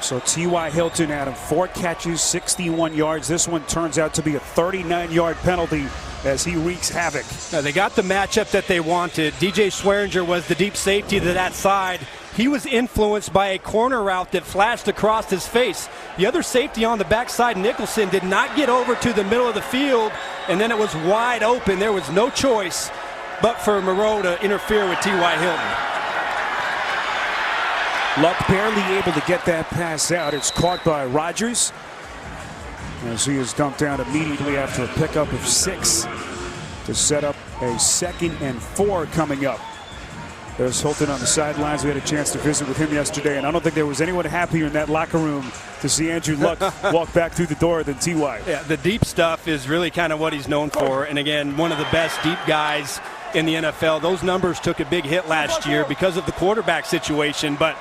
So T.Y. Hilton, Adam, 4 catches, 61 yards. This one turns out to be a 39-yard penalty as he wreaks havoc. Now, they got the matchup that they wanted. DJ Swearinger was the deep safety to that side. He was influenced by a corner route that flashed across his face. The other safety on the backside, Nicholson, did not get over to the middle of the field, and then it was wide open. There was no choice but for Moreau to interfere with T.Y. Hilton. Luck barely able to get that pass out. It's caught by Rodgers as he is dumped down immediately after a pickup of 6 to set up a 2nd and 4 coming up. There's Hilton on the sidelines. We had a chance to visit with him yesterday, and I don't think there was anyone happier in that locker room to see Andrew Luck walk back through the door than T.Y. Yeah, the deep stuff is really kind of what he's known for, and again, one of the best deep guys in the NFL. Those numbers took a big hit last year because of the quarterback situation, but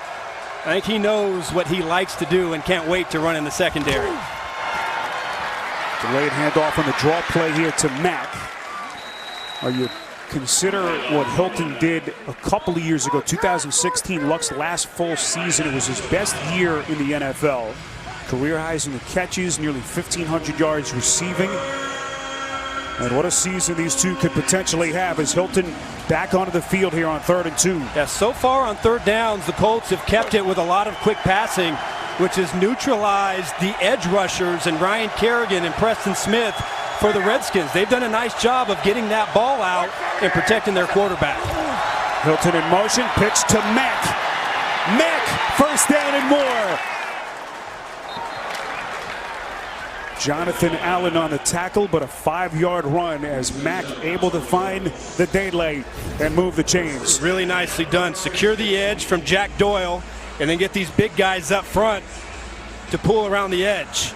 I think he knows what he likes to do and can't wait to run in the secondary. Delayed handoff on the draw play here to Mack. You consider what Hilton did a couple of years ago, 2016, Luck's last full season. It was his best year in the NFL. Career highs in the catches, nearly 1,500 yards receiving. And what a season these two could potentially have as Hilton back onto the field here on 3rd and 2. Yeah, so far on 3rd downs, the Colts have kept it with a lot of quick passing, which has neutralized the edge rushers and Ryan Kerrigan and Preston Smith for the Redskins. They've done a nice job of getting that ball out and protecting their quarterback. Hilton in motion, pitch to Mack. Mack, first down and more. Jonathan Allen on the tackle, but a 5-yard run as Mack able to find the daylight and move the chains. Really nicely done. Secure the edge from Jack Doyle and then get these big guys up front to pull around the edge.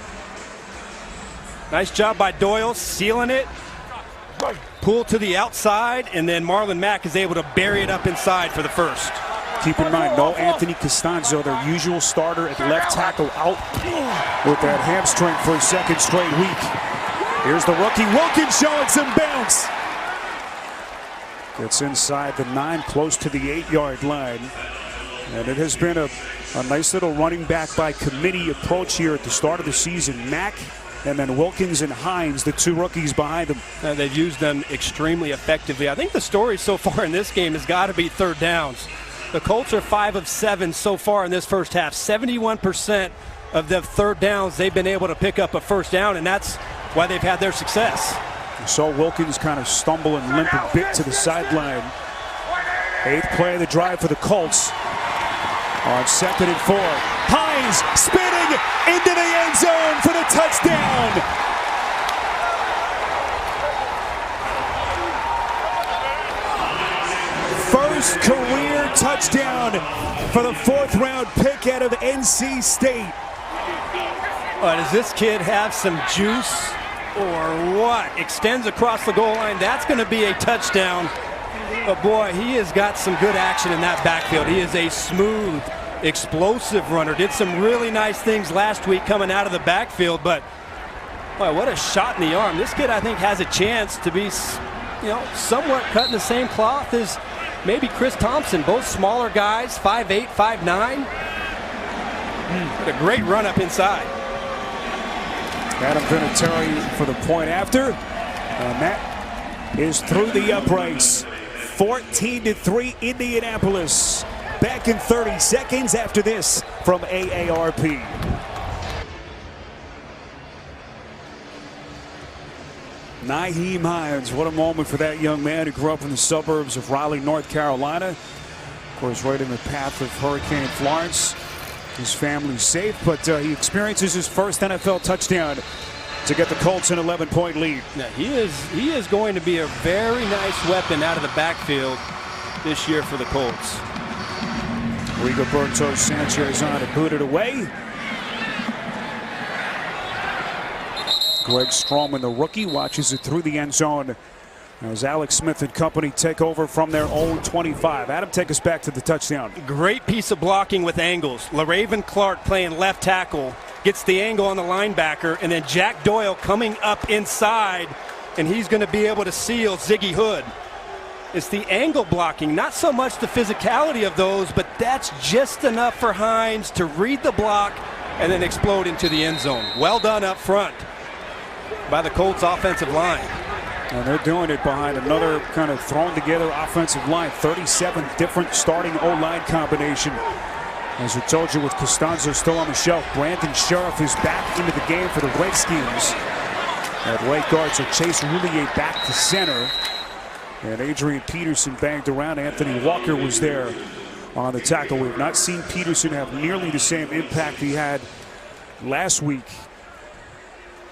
Nice job by Doyle, sealing it. Pull to the outside, and then Marlon Mack is able to bury it up inside for the first. Keep in mind, no Anthony Costanzo, their usual starter at left tackle, out with that hamstring for a 2nd straight week. Here's the rookie Wilkins showing some bounce. Gets inside the 9, close to the 8-yard line. And it has been a nice little running back by committee approach here at the start of the season. Mack and then Wilkins and Hines, the 2 rookies behind them. They've used them extremely effectively. I think the story so far in this game has got to be 3rd downs. The Colts are 5 of 7 so far in this first half. 71% of the 3rd downs they've been able to pick up a first down, and that's why they've had their success. You saw Wilkins kind of stumble and limp a bit to the sideline. 8th play of the drive for the Colts. On 2nd and 4. Hines spinning into the end zone for the touchdown. First career touchdown for the 4th-round pick out of NC State. Does this kid have some juice or what? Extends across the goal line. That's going to be a touchdown. But boy, he has got some good action in that backfield. He is a smooth, explosive runner. Did some really nice things last week coming out of the backfield, but boy, what a shot in the arm. This kid, I think, has a chance to be, somewhat cut in the same cloth as maybe Chris Thompson. Both smaller guys, 5'8", 5'9". What a great run up inside. Adam Vinatieri for the point after, and that is through the uprights. 14-3 Indianapolis. Back in 30 seconds after this from AARP. Nyheim Hines, what a moment for that young man who grew up in the suburbs of Raleigh, North Carolina. Of course, right in the path of Hurricane Florence. His family's safe, but he experiences his first NFL touchdown to get the Colts an 11-point lead. Yeah, he is going to be a very nice weapon out of the backfield this year for the Colts. Rigoberto Sanchez on to boot it away. Greg Stroman, the rookie, watches it through the end zone as Alex Smith and company take over from their own 25. Adam, take us back to the touchdown. Great piece of blocking with angles. LaRaven Clark playing left tackle, gets the angle on the linebacker, and then Jack Doyle coming up inside, and he's going to be able to seal Ziggy Hood. It's the angle blocking, not so much the physicality of those, but that's just enough for Hines to read the block and then explode into the end zone. Well done up front by the Colts offensive line. And they're doing it behind another kind of thrown together offensive line. 37 different starting O-line combination. As we told you, with Costanzo still on the shelf, Brandon Sheriff is back into the game for the Redskins. At right guard, so Chase Roulier back to center. And Adrian Peterson banged around. Anthony Walker was there on the tackle. We've not seen Peterson have nearly the same impact he had last week.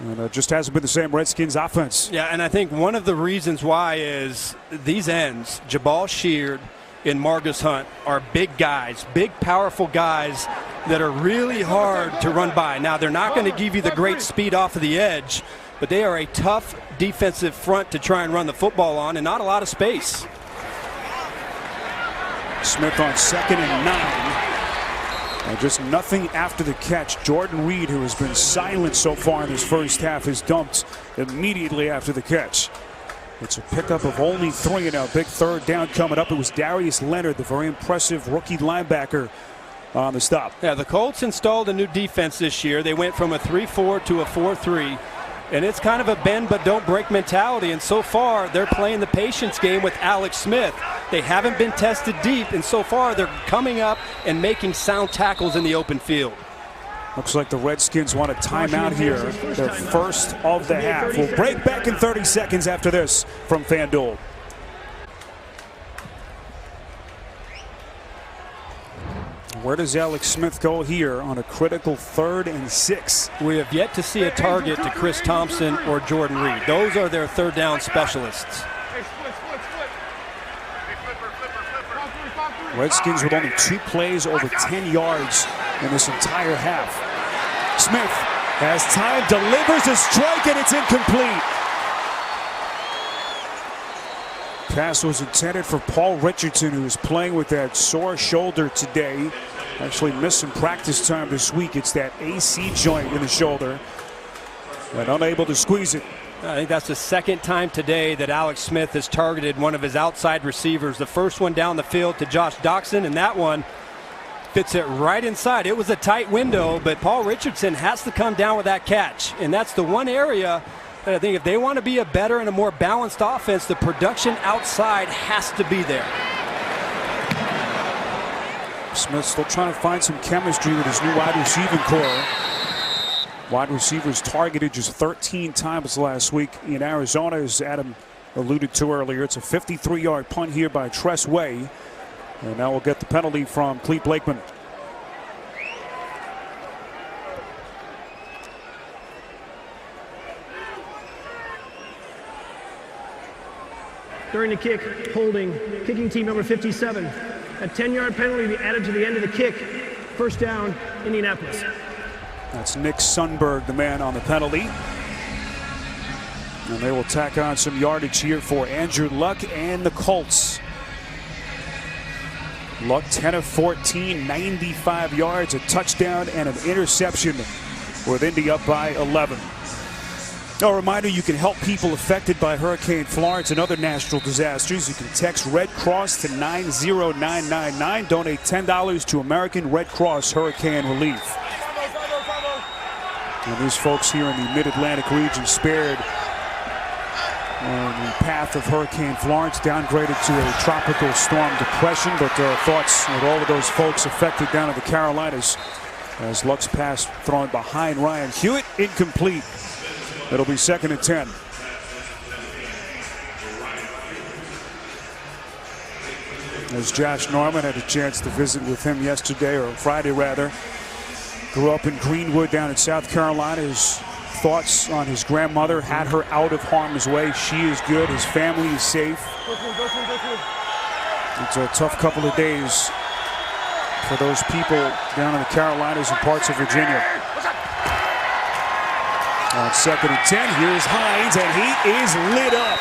And it just hasn't been the same Redskins offense. Yeah, and I think one of the reasons why is these ends, Jabal Sheard and Margus Hunt, are big guys, big, powerful guys that are really hard to run by. Now, they're not going to give you the great speed off of the edge, but they are a tough defensive front to try and run the football on, and not a lot of space. Smith on 2nd and 9. And just nothing after the catch. Jordan Reed, who has been silent so far in this first half, is dumped immediately after the catch. It's a pickup of only 3, and now big third down coming up. It was Darius Leonard, the very impressive rookie linebacker, on the stop. Yeah, the Colts installed a new defense this year. They went from a 3-4 to a 4-3. And it's kind of a bend but don't break mentality. And so far, they're playing the patience game with Alex Smith. They haven't been tested deep, and so far they're coming up and making sound tackles in the open field. Looks like the Redskins want a timeout here. Their first of the half. We'll break back in 30 seconds after this from FanDuel. Where does Alex Smith go here on a critical 3rd and 6? We have yet to see a target to Chris Thompson or Jordan Reed. Those are their third down specialists. Redskins with only 2 plays over 10 yards in this entire half. Smith has time, delivers a strike, and it's incomplete. Pass was intended for Paul Richardson, who is playing with that sore shoulder today. Actually missed some practice time this week. It's that AC joint in the shoulder, and unable to squeeze it. I think that's the second time today that Alex Smith has targeted one of his outside receivers. The first one down the field to Josh Doxson, and that one fits it right inside. It was a tight window, but Paul Richardson has to come down with that catch, and that's the one area that I think if they want to be a better and a more balanced offense, the production outside has to be there. Smith still trying to find some chemistry with his new wide receiving core. Wide receivers targeted just 13 times last week in Arizona, as Adam alluded to earlier. It's a 53-yard punt here by Tress Way. And now we'll get the penalty from Clete Blakeman. During the kick, holding, kicking team number 57. A 10-yard penalty to be added to the end of the kick. First down, Indianapolis. That's Nick Sundberg, the man on the penalty. And they will tack on some yardage here for Andrew Luck and the Colts. Luck 10 of 14, 95 yards, a touchdown, and an interception, with Indy up by 11. A reminder, you can help people affected by Hurricane Florence and other natural disasters. You can text Red Cross to 90999. Donate $10 to American Red Cross Hurricane Relief. And these folks here in the Mid-Atlantic region spared on the path of Hurricane Florence, downgraded to a tropical storm depression. But thoughts with all of those folks affected down in the Carolinas, as Luck's pass thrown behind Ryan Hewitt, incomplete. It'll be 2nd and 10. As Josh Norman had a chance to visit with him yesterday, or Friday rather. Grew up in Greenwood down in South Carolina. His thoughts on his grandmother, had her out of harm's way. She is good. His family is safe. It's a tough couple of days for those people down in the Carolinas and parts of Virginia. On 2nd and 10, here's Hines, and he is lit up.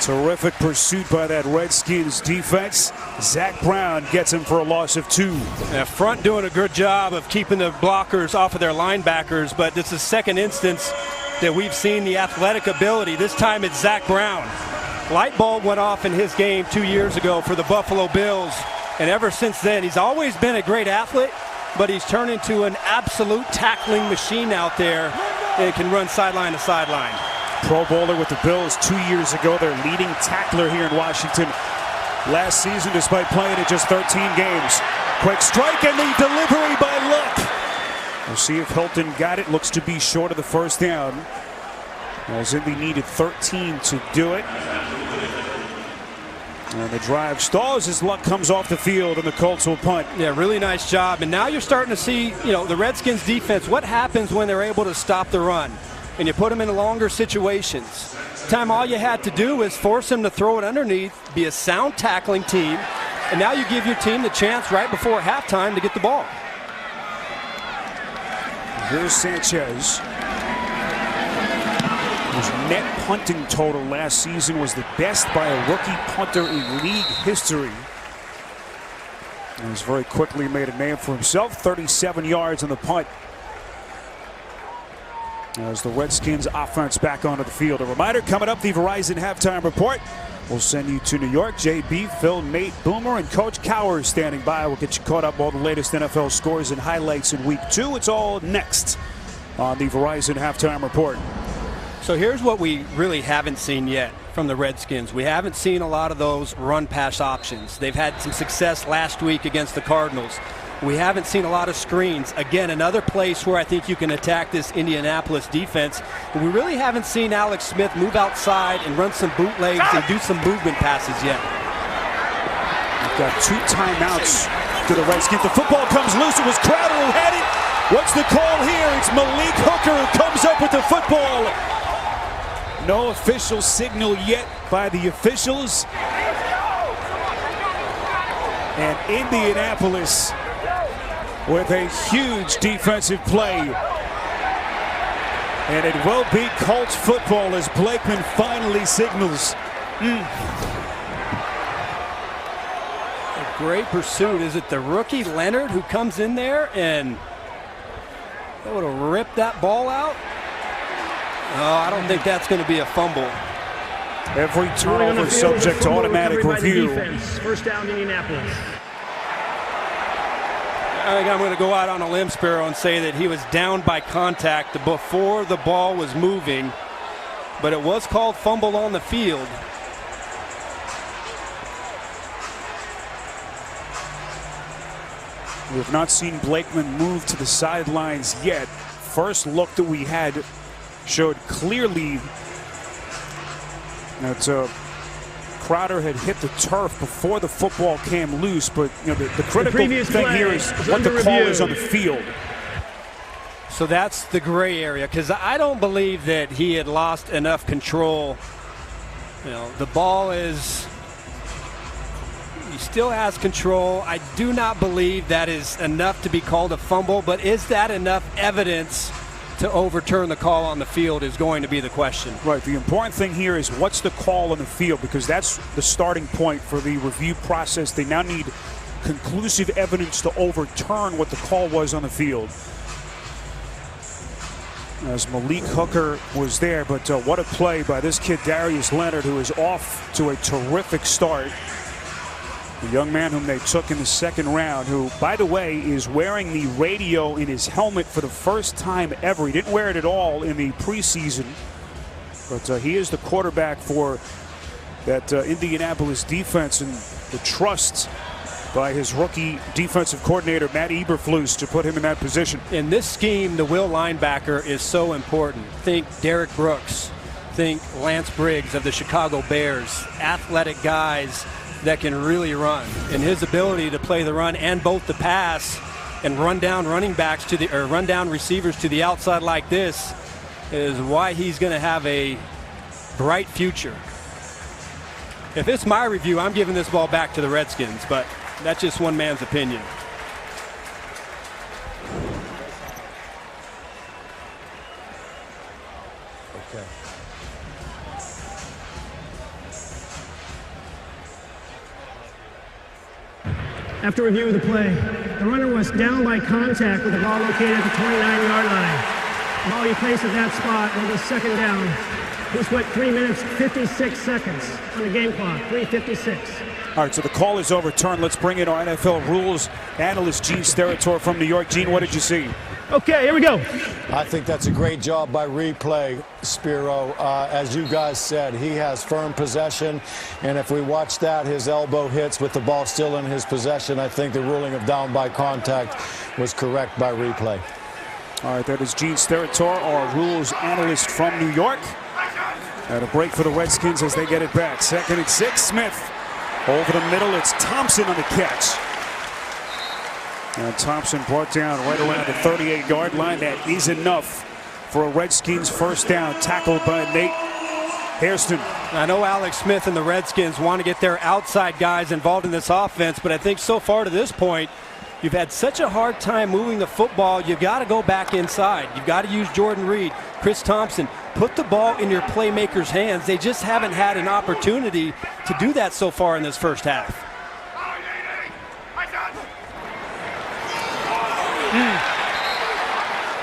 Terrific pursuit by that Redskins defense. Zach Brown gets him for a loss of 2. Yeah, front doing a good job of keeping the blockers off of their linebackers, but this is the second instance that we've seen the athletic ability. This time it's Zach Brown. Light bulb went off in his game 2 years ago for the Buffalo Bills, and ever since then he's always been a great athlete, but he's turned into an absolute tackling machine out there and can run sideline to sideline. Pro Bowler with the Bills 2 years ago, their leading tackler here in Washington last season, despite playing in just 13 games. Quick strike and the delivery by Luck. We'll see if Hilton got it. Looks to be short of the first down, as Indy needed 13 to do it. And the drive stalls as Luck comes off the field, and the Colts will punt. Yeah, really nice job. And now you're starting to see, the Redskins defense, what happens when they're able to stop the run and you put them in longer situations. Time all you had to do was force them to throw it underneath, be a sound tackling team, and now you give your team the chance right before halftime to get the ball. Here's Sanchez, whose net punting total last season was the best by a rookie punter in league history. And he's very quickly made a name for himself. 37 yards on the punt. As the Redskins offense back onto the field. A reminder, coming up, the Verizon Halftime Report. We'll send you to New York. JB, Phil, Nate, Boomer, and Coach Cowher standing by. We'll get you caught up all the latest NFL scores and highlights in Week 2. It's all next on the Verizon Halftime Report. So here's what we really haven't seen yet from the Redskins. We haven't seen a lot of those run-pass options. They've had some success last week against the Cardinals. We haven't seen a lot of screens. Again, another place where I think you can attack this Indianapolis defense. But we really haven't seen Alex Smith move outside and run some bootlegs and do some movement passes yet. We've got 2 timeouts to the Redskins. The football comes loose. It was Crowder who had it. What's the call here? It's Malik Hooker who comes up with the football. No official signal yet by the officials. And Indianapolis with a huge defensive play. And it will be Colts football as Blakeman finally signals. A great pursuit. Is it the rookie Leonard who comes in there and they would have ripped that ball out? No, I don't think that's going to be a fumble. Every turnover subject to automatic review. First down, Indianapolis. I think I'm going to go out on a limb, Sparrow, and say that he was down by contact before the ball was moving, but it was called fumble on the field. We have not seen Blakeman move to the sidelines yet. First look that we had showed clearly that Crowder had hit the turf before the football came loose, but the critical thing here is what the call is on the field. So that's the gray area, because I don't believe that he had lost enough control. The ball is, he still has control. I do not believe that is enough to be called a fumble, but is that enough evidence to overturn the call on the field is going to be the question. Right. The important thing here is what's the call on the field, because that's the starting point for the review process. They now need conclusive evidence to overturn what the call was on the field. As Malik Hooker was there, but what a play by this kid Darius Leonard, who is off to a terrific start. The young man whom they took in the 2nd round, who, by the way, is wearing the radio in his helmet for the first time ever. He didn't wear it at all in the preseason, but he is the quarterback for that Indianapolis defense, and the trust by his rookie defensive coordinator, Matt Eberflus, to put him in that position. In this scheme, the will linebacker is so important. Think Derek Brooks. Think Lance Briggs of the Chicago Bears, athletic guys that can really run. And his ability to play the run and both the pass and run down run down receivers to the outside like this is why he's going to have a bright future. If it's my review, I'm giving this ball back to the Redskins, but that's just one man's opinion. Okay. After review of the play, the runner was down by contact with the ball located at the 29-yard line. The ball he placed at that spot on the second down. He spent 3 minutes, 56 seconds on the game clock, 3:56. All right, so the call is overturned. Let's bring in our NFL rules analyst, Gene Steratore from New York. Gene, what did you see? Okay, here we go. I think that's a great job by replay, Spiro. As you guys said, he has firm possession, and if we watch that, his elbow hits with the ball still in his possession. I think the ruling of down by contact was correct by replay. All right, that is Gene Steratore, our rules analyst from New York. And a break for the Redskins as they get it back. 2nd and 6, Smith over the middle. It's Thompson on the catch. And Thompson brought down right around the 38-yard line. That is enough for a Redskins first down, tackled by Nate Hairston. I know Alex Smith and the Redskins want to get their outside guys involved in this offense, but I think so far to this point, you've had such a hard time moving the football, you've got to go back inside. You've got to use Jordan Reed, Chris Thompson. Put the ball in your playmakers' hands. They just haven't had an opportunity to do that so far in this first half.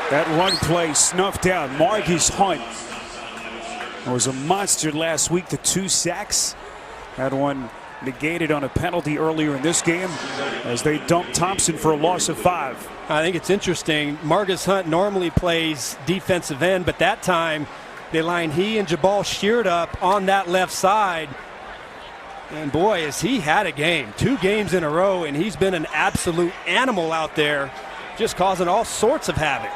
That run play snuffed out. Margus Hunt was a monster last week. The 2 sacks. Had one negated on a penalty earlier in this game as they dumped Thompson for a loss of 5. I think it's interesting. Margus Hunt normally plays defensive end, but that time they lined he and Jabal Sheard up on that left side. And boy, has he had a game. 2 games in a row, and he's been an absolute animal out there, just causing all sorts of havoc.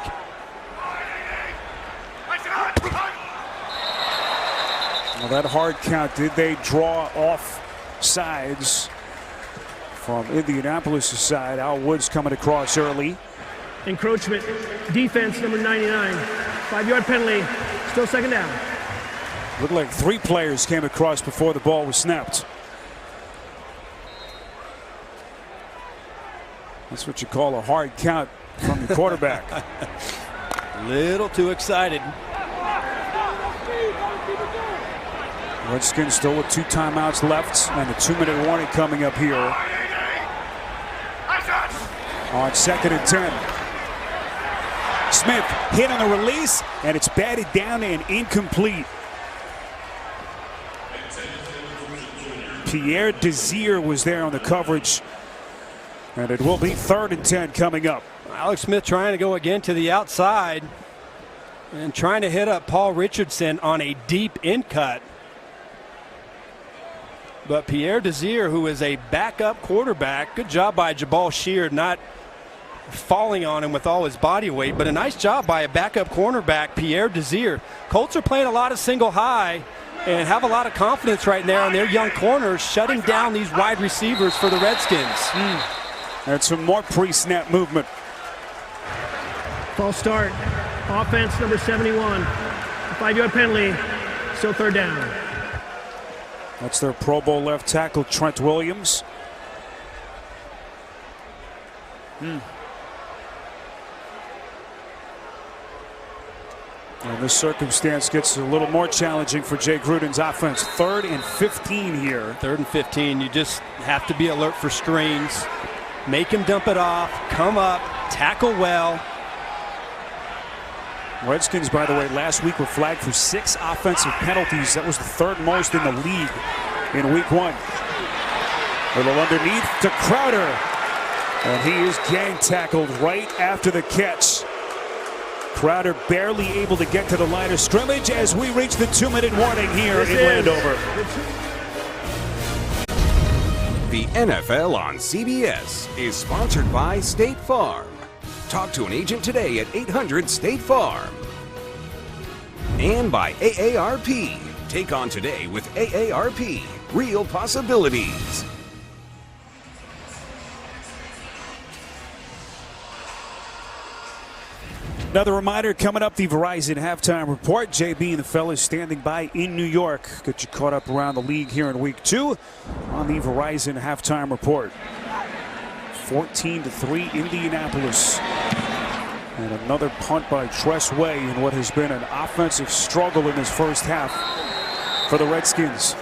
Well, that hard count, did they draw off sides from Indianapolis' side? Al Woods coming across early. Encroachment, defense, number 99. 5-yard penalty, still second down. Looked like 3 players came across before the ball was snapped. That's what you call a hard count from the quarterback. Little too excited. Redskins still with 2 timeouts left and a 2-minute warning coming up here on 2nd and 10. Smith hit on the release, and it's batted down and incomplete. Pierre Desir was there on the coverage, and it will be 3rd and 10 coming up. Alex Smith trying to go again to the outside and trying to hit up Paul Richardson on a deep in cut. But Pierre Desir, who is a backup quarterback, good job by Jabal Sheard not falling on him with all his body weight, but a nice job by a backup cornerback, Pierre Desir. Colts are playing a lot of single high and have a lot of confidence right now in their young corners, shutting down these wide receivers for the Redskins. And some more pre-snap movement. False start. Offense, number 71. 5-yard penalty, still 3rd down. That's their Pro Bowl left tackle, Trent Williams. And this circumstance gets a little more challenging for Jay Gruden's offense. 3rd and 15 here. 3rd and 15. You just have to be alert for screens. Make him dump it off, come up, tackle well. Redskins, by the way, last week were flagged for 6 offensive penalties. That was the 3rd most in the league in week 1. Little underneath to Crowder. And he is gang tackled right after the catch. Crowder barely able to get to the line of scrimmage as we reach the 2-minute warning here in Landover. The NFL on CBS is sponsored by State Farm. Talk to an agent today at 800-STATE-FARM. And by AARP. Take on today with AARP. Real possibilities. Another reminder coming up, the Verizon halftime report. JB and the fellas standing by in New York. Get you caught up around the league here in week 2 on the Verizon halftime report. 14-3 Indianapolis. And another punt by Tress Way in what has been an offensive struggle in this first half for the Redskins.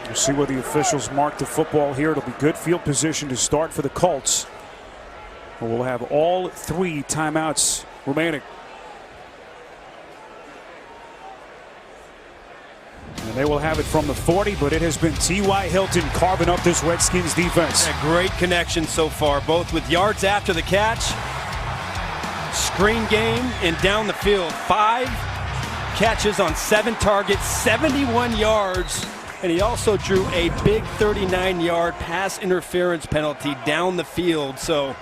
We'll see where the officials mark the football here. It'll be good field position to start for the Colts. We'll have all 3 timeouts remaining. And they will have it from the 40, but it has been T.Y. Hilton carving up this Redskins defense. A great connection so far, both with yards after the catch, screen game, and down the field. 5 catches on 7 targets, 71 yards. And he also drew a big 39-yard pass interference penalty down the field. So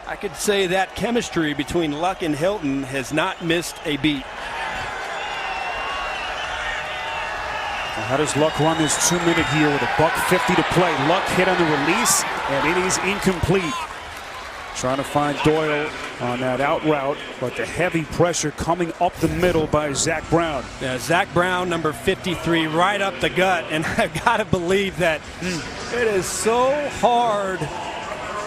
I could say that chemistry between Luck and Hilton has not missed a beat. How does Luck run this 2-minute here with $1:50 to play? Luck hit on the release, and it is incomplete. Trying to find Doyle on that out route, but the heavy pressure coming up the middle by Zach Brown. Yeah, Zach Brown, number 53, right up the gut. And I've got to believe that it is so hard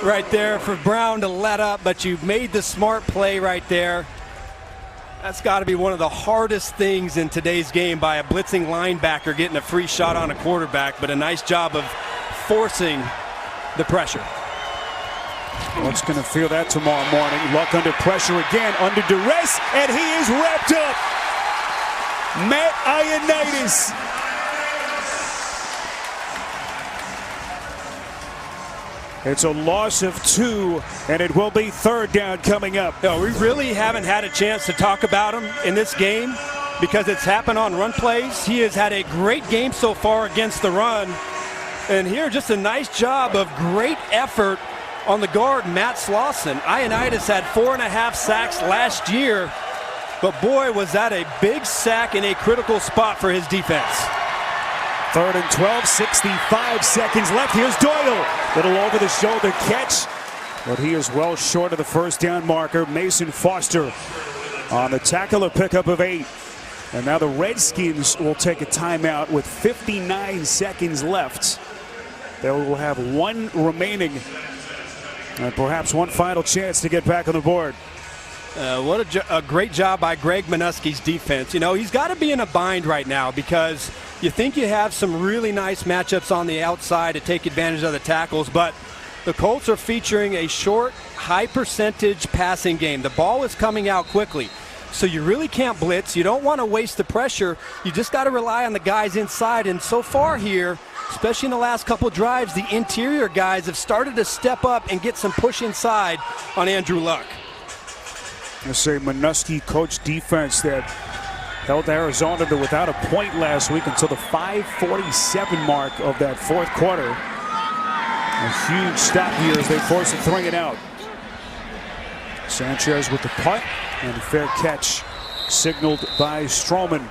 right there for Brown to let up, but you made the smart play right there. That's got to be one of the hardest things in today's game by a blitzing linebacker getting a free shot on a quarterback, but a nice job of forcing the pressure. Luck's going to feel that tomorrow morning. Luck under pressure again, under duress, and he is wrapped up. Matt Ioannidis. It's a loss of 2, and it will be 3rd down coming up. No, we really haven't had a chance to talk about him in this game because it's happened on run plays. He has had a great game so far against the run. And here, just a nice job of great effort on the guard, Matt Slauson. Ioannidis had 4.5 sacks last year, but boy, was that a big sack in a critical spot for his defense. 3rd and 12, 65 seconds left. Here's Doyle. Little over the shoulder catch, but he is well short of the first down marker. Mason Foster on the tackle, a pickup of 8. And now the Redskins will take a timeout with 59 seconds left. They will have 1 remaining and perhaps 1 final chance to get back on the board. What a great job by Greg Minuski's defense. You know, he's got to be in a bind right now because you think you have some really nice matchups on the outside to take advantage of the tackles, but the Colts are featuring a short, high-percentage passing game. The ball is coming out quickly, so you really can't blitz. You don't want to waste the pressure. You just got to rely on the guys inside, and so far here, especially in the last couple drives, the interior guys have started to step up and get some push inside on Andrew Luck. I say Minuski coached defense that held Arizona to without a point last week until the 5:47 mark of that 4th quarter. A huge stop here as they force a 3 and out. Sanchez with the punt and a fair catch signaled by Stroman.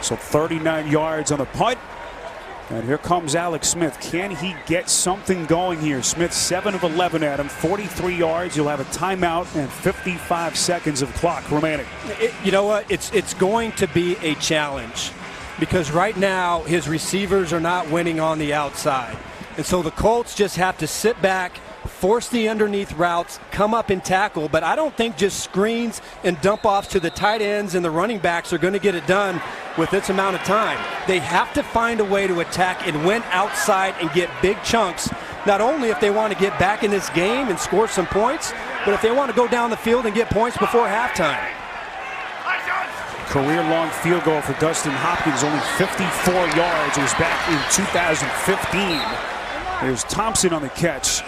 So 39 yards on the punt. And here comes Alex Smith. Can he get something going here? Smith 7 of 11 at him, 43 yards. You'll have a timeout and 55 seconds of clock remaining. You know what? It's going to be a challenge because right now his receivers are not winning on the outside. And so the Colts just have to sit back, force the underneath routes, come up and tackle. But I don't think just screens and dump offs to the tight ends and the running backs are going to get it done with this amount of time. They have to find a way to attack and win outside and get big chunks, not only if they want to get back in this game and score some points, but if they want to go down the field and get points before halftime. Career-long field goal for Dustin Hopkins, only 54 yards. It was back in 2015. There's Thompson on the catch.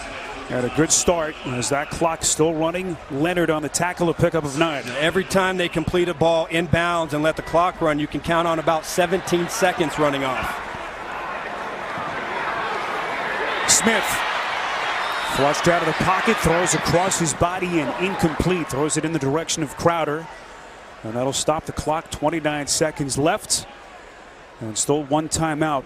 Had a good start as that clock still running. Leonard on the tackle, a pickup of 9. Every time they complete a ball inbounds and let the clock run, you can count on about 17 seconds running off. Smith Flushed out of the pocket, throws across his body and incomplete. Throws it in the direction of Crowder. And that'll stop the clock. 29 seconds left. And still one timeout.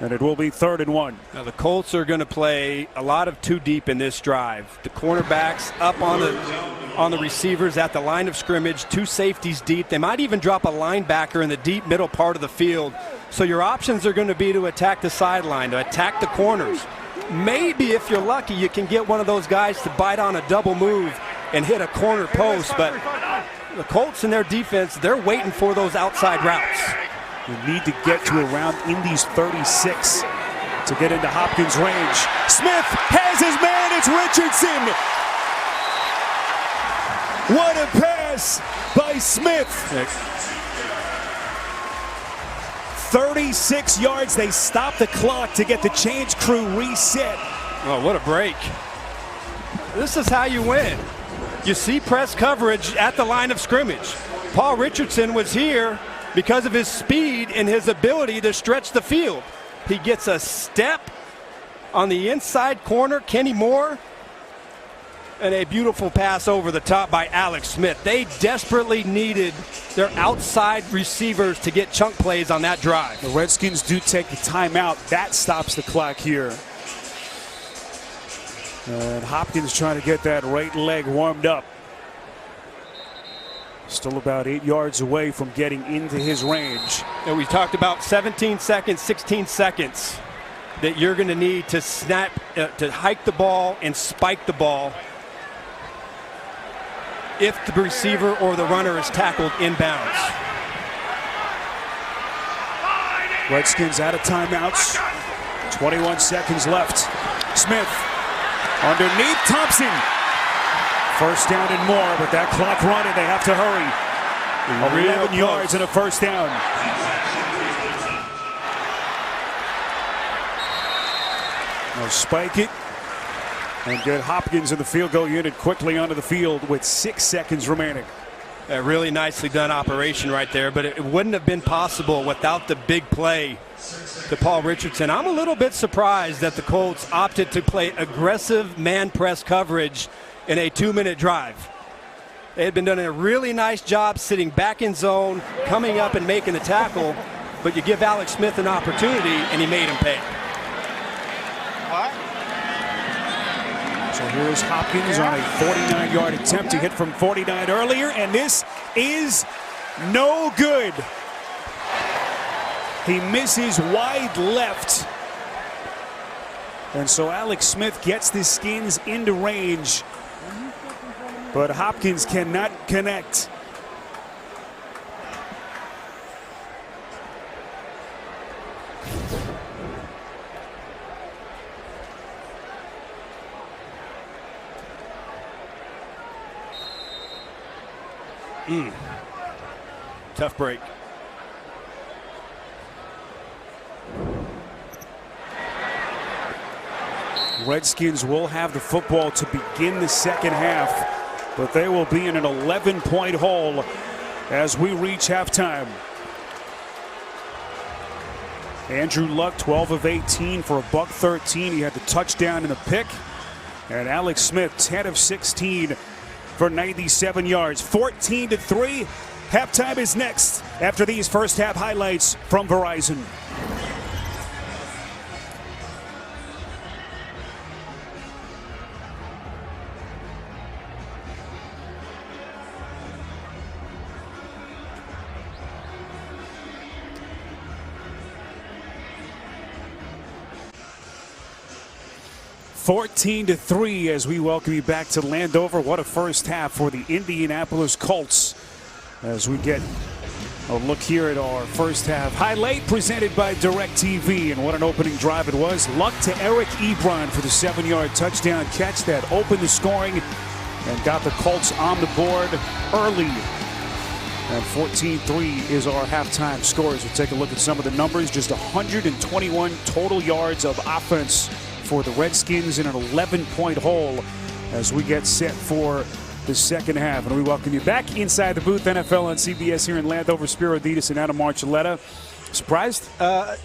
And it will be 3rd and 1. Now the Colts are going to play a lot of two deep in this drive. The cornerbacks up on the receivers at the line of scrimmage, 2 safeties deep. They might even drop a linebacker in the deep middle part of the field. So your options are going to be to attack the sideline, to attack the corners. Maybe if you're lucky, you can get one of those guys to bite on a double move and hit a corner post. But the Colts and their defense, they're waiting for those outside routes. You need to get to around Indy's 36 to get into Hopkins' range. Smith has his man. It's Richardson. What a pass by Smith. 36 yards. They stop the clock to get the change crew reset. Oh, what a break. This is how you win. You see press coverage at the line of scrimmage. Paul Richardson was here because of his speed and his ability to stretch the field. He gets a step on the inside corner, Kenny Moore, and a beautiful pass over the top by Alex Smith. They desperately needed their outside receivers to get chunk plays on that drive. The Redskins do take the timeout. That stops the clock here. And Hopkins trying to get that right leg warmed up. Still about 8 yards away from getting into his range. And we talked about 17 seconds, 16 seconds that you're going to need to snap, to hike the ball and spike the ball if the receiver or the runner is tackled inbounds. Redskins out of timeouts. 21 seconds left. Smith underneath Thompson. First down and more, but that clock running, they have to hurry. 11 yards and a first down. They'll spike it and get Hopkins in the field goal unit quickly onto the field with 6 seconds remaining. A really nicely done operation right there, but it wouldn't have been possible without the big play to Paul Richardson. I'm a little bit surprised that the Colts opted to play aggressive man press coverage in a 2-minute drive. They had been doing a really nice job sitting back in zone, coming up and making the tackle, but you give Alex Smith an opportunity and he made him pay. So here's Hopkins on a 49-yard attempt to hit from 49 earlier, and this is no good. He misses wide left. And so Alex Smith gets the Skins into range, but Hopkins cannot connect. Tough break. Redskins will have the football to begin the second half, but they will be in an 11-point hole as we reach halftime. Andrew Luck, 12 of 18 for a $113. He had the touchdown and the pick. And Alex Smith, 10 of 16 for 97 yards. 14-3. Halftime is next after these first half highlights from Verizon. (14-3) as we welcome you back to Landover. What a first half for the Indianapolis Colts as we get a look here at our first half highlight presented by DirecTV. And what an opening drive it was. Luck to Eric Ebron for the 7-yard touchdown catch that opened the scoring and got the Colts on the board early. And 14-3 is our halftime score. As we take a look at some of the numbers, just 121 total yards of offense for the Redskins in an 11-point hole as we get set for the second half. And we welcome you back inside the booth. NFL on CBS here in Landover. Spiro Dedes and Adam Marcelletta. Surprised? I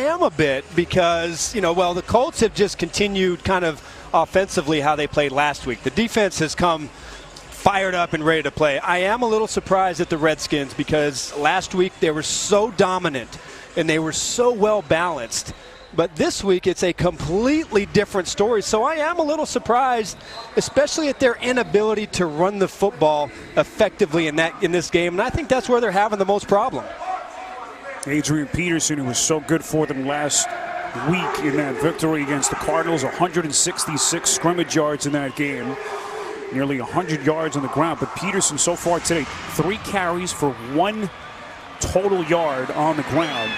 am a bit because, the Colts have just continued kind of offensively how they played last week. The defense has come fired up and ready to play. I am a little surprised at the Redskins because last week they were so dominant and they were so well balanced. But this week it's a completely different story. So I am a little surprised, especially at their inability to run the football effectively in this game. And I think that's where they're having the most problem. Adrian Peterson, who was so good for them last week in that victory against the Cardinals, 166 scrimmage yards in that game, nearly 100 yards on the ground. But Peterson so far today, 3 carries for 1 total yard on the ground.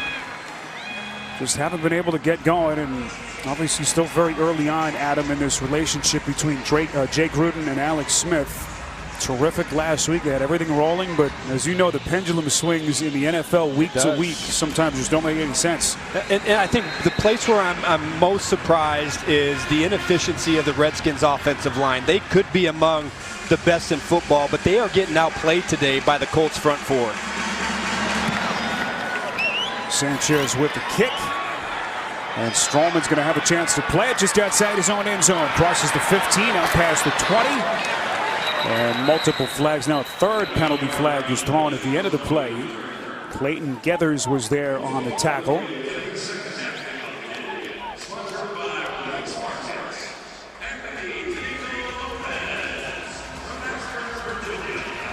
Just haven't been able to get going, and obviously still very early on, Adam, in this relationship between Jay Gruden and Alex Smith. Terrific last week. They had everything rolling, but as you know, the pendulum swings in the NFL week to week sometimes just don't make any sense. And I think the place where I'm most surprised is the inefficiency of the Redskins offensive line. They could be among the best in football, but they are getting outplayed today by the Colts front four. Sanchez with the kick. And Strowman's going to have a chance to play it just outside his own end zone. Crosses the 15, out past the 20. And multiple flags now. A third penalty flag was thrown at the end of the play. Clayton Geathers was there on the tackle.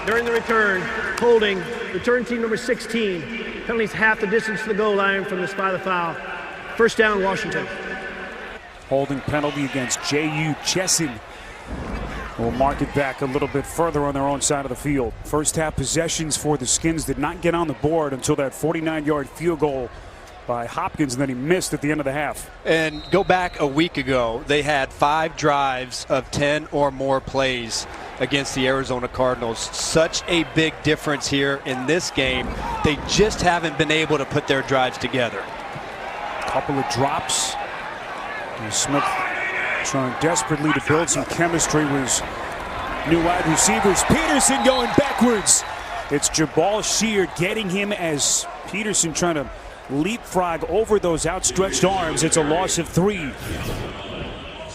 During the return, holding, return team number 16. Penalties half the distance to the goal line from the spot of the foul. First down, Washington. Holding penalty against J.U. Chesson. We'll mark it back a little bit further on their own side of the field. First half possessions for the Skins did not get on the board until that 49-yard field goal by Hopkins, and then he missed at the end of the half. And go back a week ago, they had 5 drives of 10 or more plays against the Arizona Cardinals. Such a big difference here in this game. They just haven't been able to put their drives together. Couple of drops. And Smith trying desperately to build some chemistry with new wide receivers. Peterson going backwards. It's Jabal Sheard getting him as Peterson trying to leapfrog over those outstretched arms. It's a loss of 3.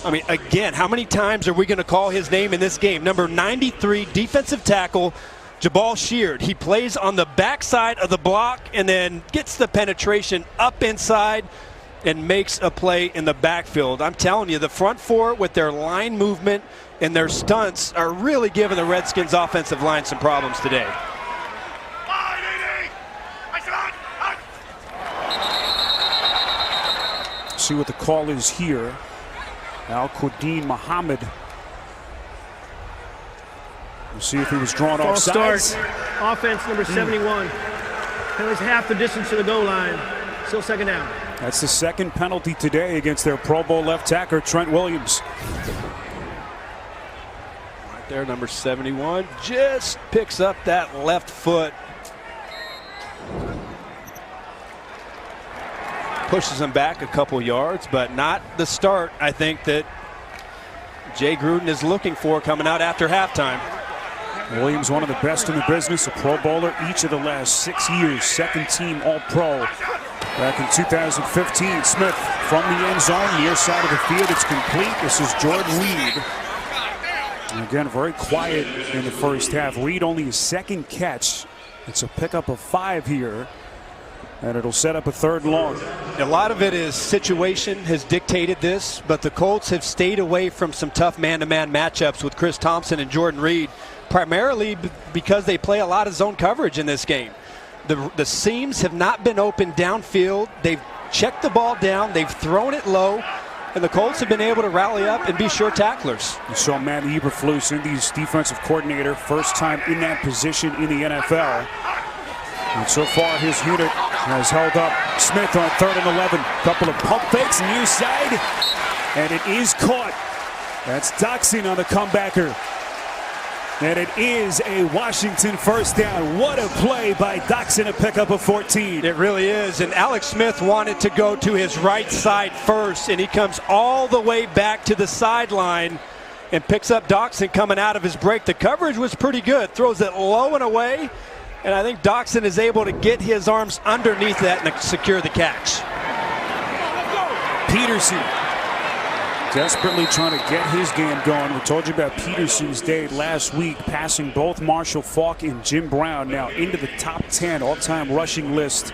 I mean, again, how many times are we going to call his name in this game? Number 93, defensive tackle, Jabal Sheard. He plays on the backside of the block and then gets the penetration up inside and makes a play in the backfield. I'm telling you, the front four with their line movement and their stunts are really giving the Redskins offensive line some problems today. See what the call is here. Al-Quddin Muhammad. We'll see if he was drawn off sides. Offense number 71. Penalties half the distance to the goal line. Still second down. That's the second penalty today against their Pro Bowl left tackle, Trent Williams. Right there, number 71 just picks up that left foot. Pushes him back a couple yards, but not the start, I think, that Jay Gruden is looking for coming out after halftime. Williams, one of the best in the business, a Pro Bowler each of the last 6 years, second team All-Pro. Back in 2015, Smith from the end zone, near side of the field. It's complete. This is Jordan Reed. And again, very quiet in the first half. Reed only his second catch. It's a pickup of 5 here. And it'll set up a 3rd and long. A lot of it is situation has dictated this, but the Colts have stayed away from some tough man-to-man matchups with Chris Thompson and Jordan Reed, primarily because they play a lot of zone coverage in this game. The seams have not been open downfield. They've checked the ball down. They've thrown it low. And the Colts have been able to rally up and be sure tacklers. You saw Matt Eberflus, Indy's defensive coordinator, first time in that position in the NFL. And so far, his unit has held up. Smith on 3rd and 11. Couple of pump fakes near side. And it is caught. That's Doxson on the comebacker. And it is a Washington first down. What a play by Doxson to pick up a 14. It really is. And Alex Smith wanted to go to his right side first, and he comes all the way back to the sideline and picks up Doxson coming out of his break. The coverage was pretty good. Throws it low and away, And I think Doxson is able to get his arms underneath that and secure the catch. Peterson desperately trying to get his game going. We told you about Peterson's day last week, passing both Marshall Faulk and Jim Brown now into the top 10 all-time rushing list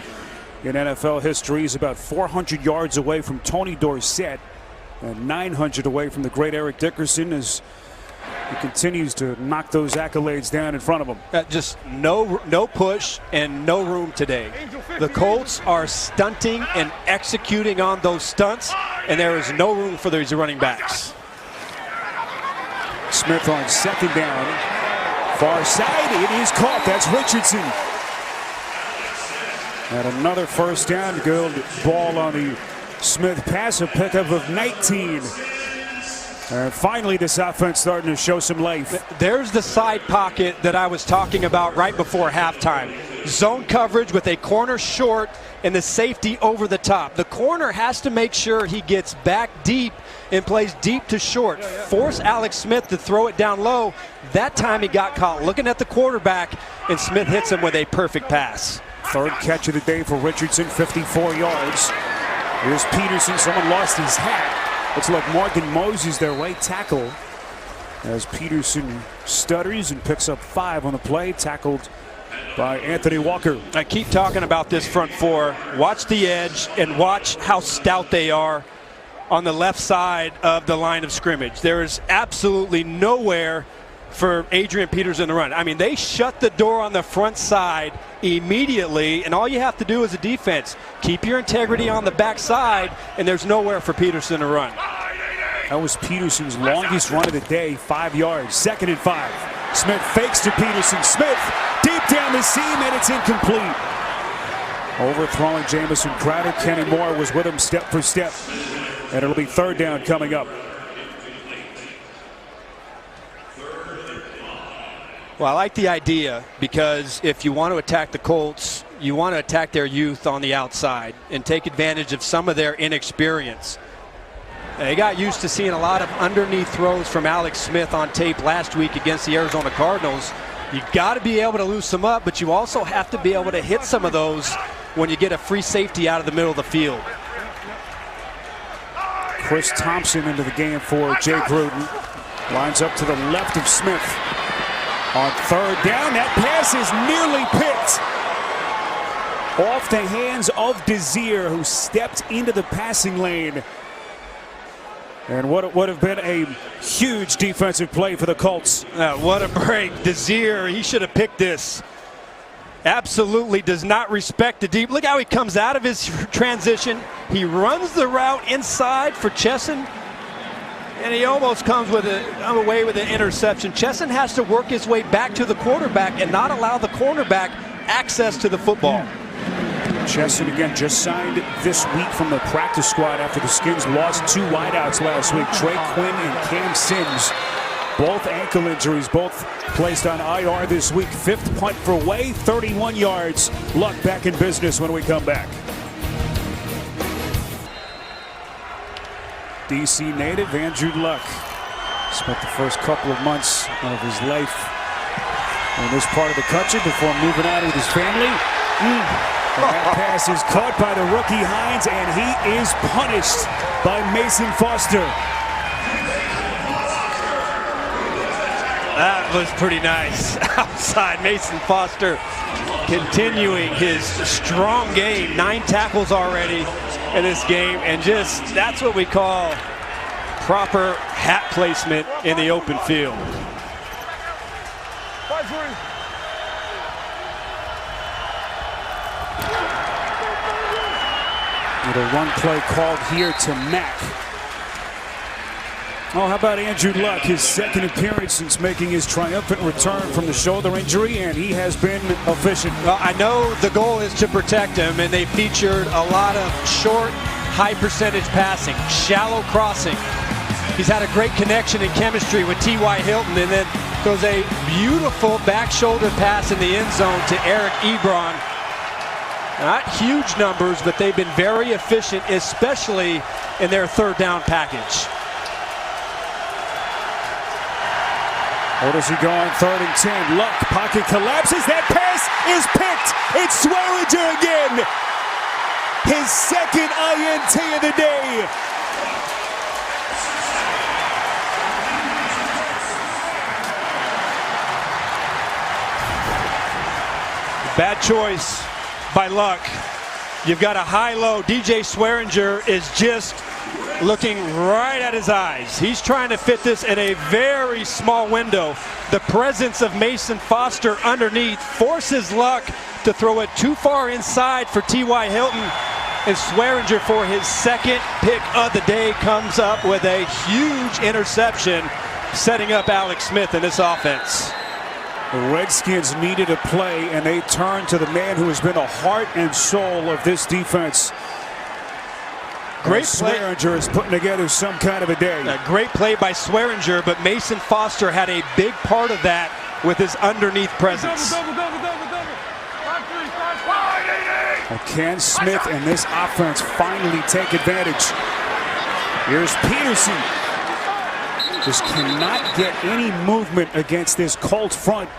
in NFL history. He's about 400 yards away from Tony Dorsett and 900 away from the great Eric Dickerson as he continues to knock those accolades down in front of him. Just no push and no room today. The Colts are stunting and executing on those stunts, and there is no room for these running backs. Smith on second down. Far side, it is caught. That's Richardson. And another first down. Good ball on the Smith pass, a pickup of 19. And finally, this offense starting to show some life. There's the side pocket that I was talking about right before halftime. Zone coverage with a corner short and the safety over the top. The corner has to make sure he gets back deep and plays deep to short. Force Alex Smith to throw it down low. That time he got caught looking at the quarterback, and Smith hits him with a perfect pass. Third catch of the day for Richardson, 54 yards. Here's Peterson. Someone lost his hat. Looks like Morgan Moses, their right tackle, as Peterson stutters and picks up 5 on the play, tackled by Anthony Walker. I keep talking about this front four. Watch the edge and watch how stout they are on the left side of the line of scrimmage. There is absolutely nowhere for Adrian Peterson to run. I mean, they shut the door on the front side immediately, and all you have to do as a defense, keep your integrity on the back side, and there's nowhere for Peterson to run. That was Peterson's longest run of the day, 5 yards. 2nd and 5. Smith fakes to Peterson. Smith deep down the seam, and it's incomplete. Overthrowing Jamison Crowder. Kenny Moore was with him step for step, and it'll be 3rd down coming up. Well, I like the idea, because if you want to attack the Colts, you want to attack their youth on the outside and take advantage of some of their inexperience. They got used to seeing a lot of underneath throws from Alex Smith on tape last week against the Arizona Cardinals. You've got to be able to loose them up, but you also have to be able to hit some of those when you get a free safety out of the middle of the field. Chris Thompson into the game for Jay Gruden. Lines up to the left of Smith. On 3rd down, that pass is nearly picked off the hands of Desir, who stepped into the passing lane. And what would have been a huge defensive play for the Colts. What a break. Desir, he should have picked this. Absolutely does not respect the deep. Look how he comes out of his transition. He runs the route inside for Chesson, and he almost comes away with an interception. Chesson has to work his way back to the quarterback and not allow the cornerback access to the football. Chesson again just signed this week from the practice squad after the Skins lost 2 wideouts last week. Trey Quinn and Cam Sims, both ankle injuries, both placed on IR this week. 5th punt for Way, 31 yards. Luck back in business when we come back. DC native Andrew Luck spent the first couple of months of his life in this part of the country before moving out with his family. And that pass is caught by the rookie Hines, and he is punished by Mason Foster. That was pretty nice. Outside, Mason Foster continuing his strong game. 9 tackles already in this game, and just that's what we call proper hat placement in the open field. With a run play called here to Mack. Oh, how about Andrew Luck, his 2nd appearance since making his triumphant return from the shoulder injury, and he has been efficient. Well, I know the goal is to protect him, and they featured a lot of short, high percentage passing, shallow crossing. He's had a great connection and chemistry with T.Y. Hilton, and then throws a beautiful back shoulder pass in the end zone to Eric Ebron. Not huge numbers, but they've been very efficient, especially in their 3rd down package. What does he go on 3rd and 10? Luck, pocket collapses. That pass is picked. It's Swearinger again. His second INT of the day. Bad choice by Luck. You've got a high-low. DJ Swearinger is just looking right at his eyes. He's trying to fit this in a very small window. The presence of Mason Foster underneath forces Luck to throw it too far inside for T.Y. Hilton. And Swearinger, for his second pick of the day, comes up with a huge interception, setting up Alex Smith in this offense. The Redskins needed a play, and they turned to the man who has been the heart and soul of this defense. Great play. Swearinger is putting together some kind of a day. A great play by Swearinger, but Mason Foster had a big part of that with his underneath presence. Double. 5-3, 5-5. Well, can Smith and this offense finally take advantage? Here's Peterson. Just cannot get any movement against this Colts front,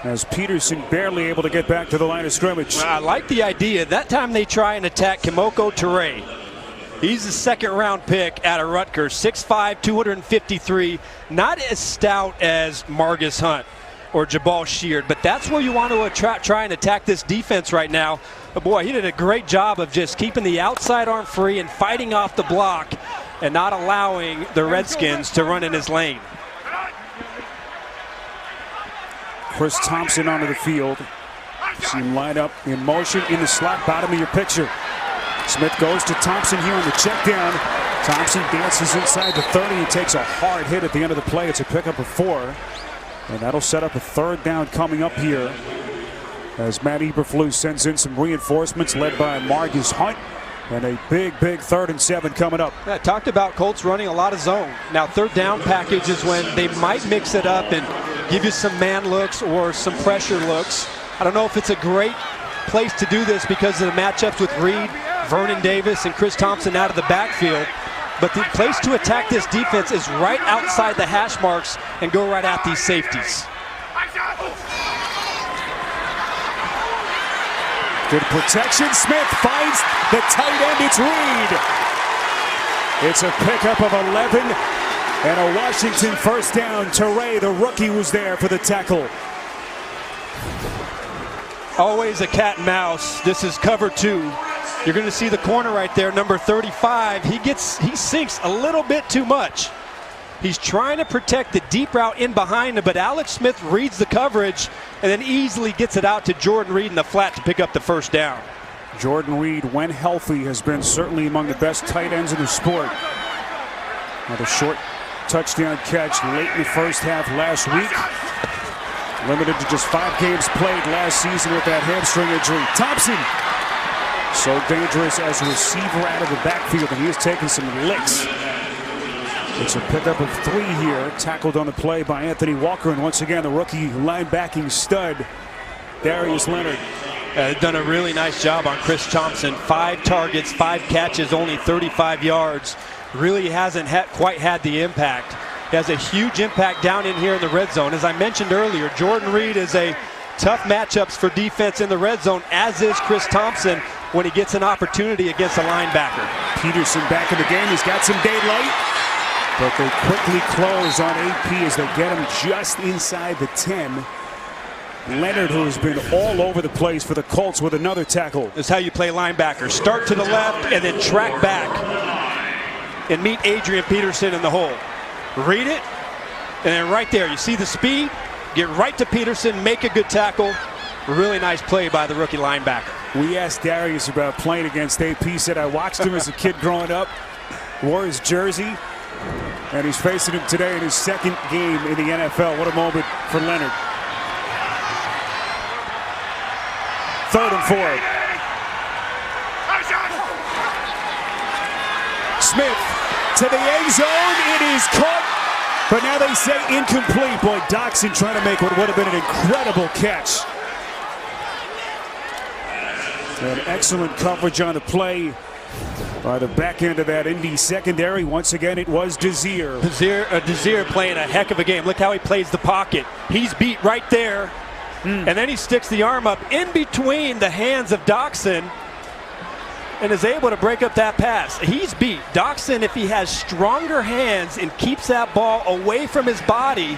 as Peterson barely able to get back to the line of scrimmage. I like the idea. That time they try and attack Kimoko Toure. He's a second-round pick out of Rutgers, 6'5", 253. Not as stout as Margus Hunt or Jabal Sheard, but that's where you want to try and attack this defense right now. But boy, he did a great job of just keeping the outside arm free and fighting off the block and not allowing the Redskins to run in his lane. Chris Thompson onto the field. See him line up in motion in the slot, bottom of your picture. Smith goes to Thompson here on the check down. Thompson dances inside the 30 and takes a hard hit at the end of the play. It's a pickup of 4. And that'll set up a 3rd down coming up here, as Matt Eberflus sends in some reinforcements led by Margus Hunt. And a big 3rd and 7 coming up. I talked about Colts running a lot of zone. Now 3rd down package is when they might mix it up and give you some man looks or some pressure looks. I don't know if it's a great place to do this because of the matchups with Reed, Vernon Davis, and Chris Thompson out of the backfield. But the place to attack this defense is right outside the hash marks and go right at these safeties. Good protection. Smith finds the tight end. It's Reed. It's a pickup of 11 and a Washington 1st down. Toure, the rookie, was there for the tackle. Always a cat and mouse. This is cover 2. You're going to see the corner right there, number 35. He sinks a little bit too much. He's trying to protect the deep route in behind him, but Alex Smith reads the coverage and then easily gets it out to Jordan Reed in the flat to pick up the 1st down. Jordan Reed, when healthy, has been certainly among the best tight ends in the sport. Another short touchdown catch late in the 1st half last week. Limited to just 5 games played last season with that hamstring injury. Thompson, so dangerous as a receiver out of the backfield, and he has taken some licks. It's a pickup of 3 here, tackled on the play by Anthony Walker, and once again the rookie linebacking stud, Darius Leonard. They've done a really nice job on Chris Thompson. 5 targets, 5 catches, only 35 yards. Really hasn't quite had the impact. He has a huge impact down in here in the red zone. As I mentioned earlier, Jordan Reed is a tough matchups for defense in the red zone, as is Chris Thompson when he gets an opportunity against a linebacker. Peterson back in the game. He's got some daylight, but they quickly close on AP as they get him just inside the 10. Leonard, who has been all over the place for the Colts, with another tackle. That's how you play linebacker. Start to the left and then track back and meet Adrian Peterson in the hole. Read it, and then right there, you see the speed, get right to Peterson, make a good tackle. Really nice play by the rookie linebacker. We asked Darius about playing against AP. He said, I watched him as a kid growing up, wore his jersey, and he's facing him today in his 2nd game in the NFL. What a moment for Leonard. 3rd and 4. Smith to the end zone. It is caught, but now they say incomplete. Boy, Doxson trying to make what would have been an incredible catch. And excellent coverage on the play By the back end of that Indy secondary, once again, it was Desir. Desir playing a heck of a game. Look how he plays the pocket. He's beat right there. And then he sticks the arm up in between the hands of Doxson and is able to break up that pass. He's beat. Doxson, if he has stronger hands and keeps that ball away from his body,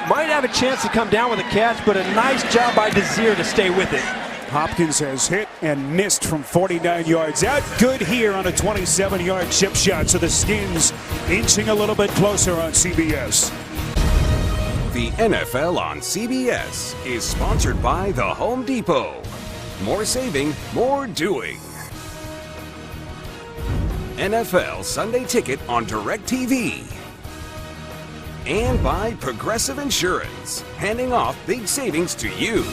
might have a chance to come down with a catch, but a nice job by Desir to stay with it. Hopkins has hit and missed from 49 yards out. Good here on a 27-yard chip shot. So the Skins inching a little bit closer on CBS. The NFL on CBS is sponsored by The Home Depot. More saving, more doing. NFL Sunday Ticket on DirecTV. And by Progressive Insurance, handing off big savings to you.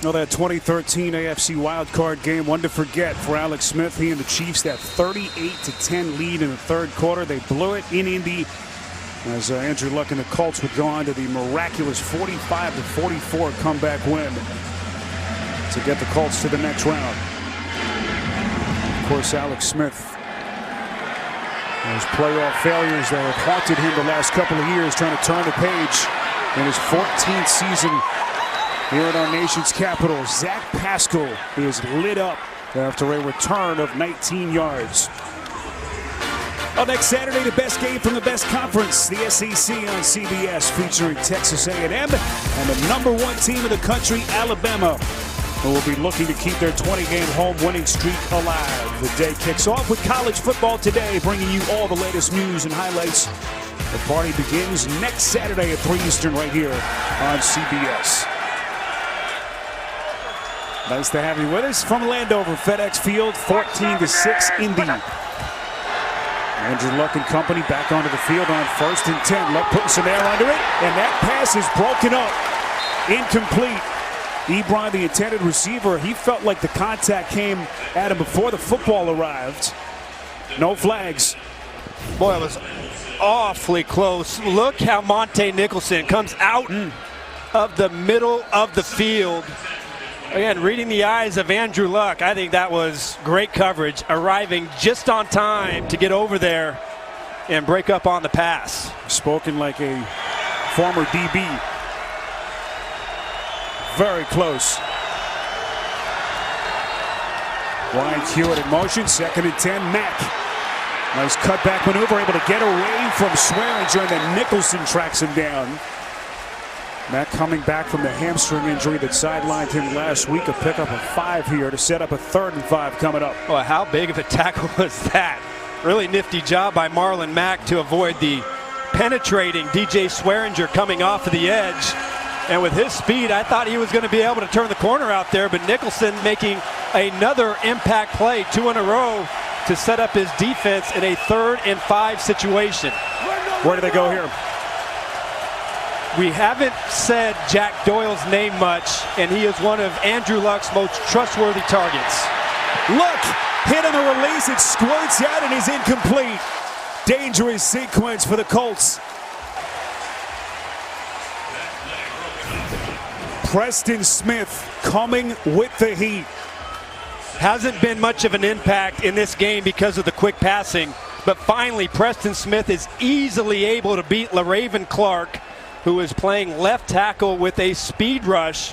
Well, that 2013 AFC wildcard game, one to forget for Alex Smith. He and the Chiefs, that 38-10 lead in the third quarter. They blew it in Indy as Andrew Luck and the Colts would go on to the miraculous 45-44 comeback win to get the Colts to the next round. Of course, Alex Smith, those playoff failures that have haunted him the last couple of years, trying to turn the page in his 14th season here at our nation's capital. Zach Pascal is lit up after a return of 19 yards. Well, next Saturday, the best game from the best conference, the SEC on CBS, featuring Texas A&M and the #1 team in the country, Alabama, who will be looking to keep their 20-game home winning streak alive. The day kicks off with college football today, bringing you all the latest news and highlights. The party begins next Saturday at 3 Eastern right here on CBS. Nice to have you with us from Landover FedEx Field, 14-6 Indy. Andrew Luck and company back onto the field on 1st and 10. Luck putting some air under it, and that pass is broken up. Incomplete. Ebron, the intended receiver, he felt like the contact came at him before the football arrived. No flags. Boy, it was awfully close. Look how Monte Nicholson comes out of the middle of the field. Again, reading the eyes of Andrew Luck, I think that was great coverage, arriving just on time to get over there and break up on the pass. Spoken like a former DB. Very close. Ryan Hewitt in motion, 2nd and 10, Mack. Nice cutback maneuver, able to get away from Swearinger, and then Nicholson tracks him down. Matt coming back from the hamstring injury that sidelined him last week. A pickup of 5 here to set up a 3rd and 5 coming up. Well, how big of a tackle was that? Really nifty job by Marlon Mack to avoid the penetrating DJ Swearinger coming off of the edge. And with his speed, I thought he was going to be able to turn the corner out there, but Nicholson making another impact play, 2 in a row, to set up his defense in a 3rd and 5 situation. Where do they go here? We haven't said Jack Doyle's name much, and he is one of Andrew Luck's most trustworthy targets. Look, hit on the release, it squirts out and is incomplete. Dangerous sequence for the Colts. Preston Smith coming with the heat. Hasn't been much of an impact in this game because of the quick passing, but finally Preston Smith is easily able to beat LaRaven Clark, who is playing left tackle with a speed rush.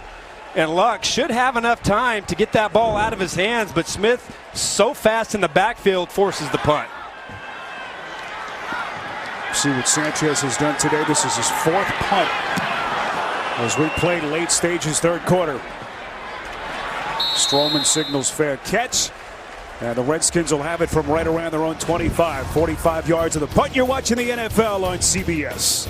And Luck should have enough time to get that ball out of his hands, but Smith, so fast in the backfield, forces the punt. See what Sanchez has done today. This is his 4th punt as we play late stages, 3rd quarter. Strowman signals fair catch, and the Redskins will have it from right around their own 25. 45 yards of the punt. You're watching the NFL on CBS.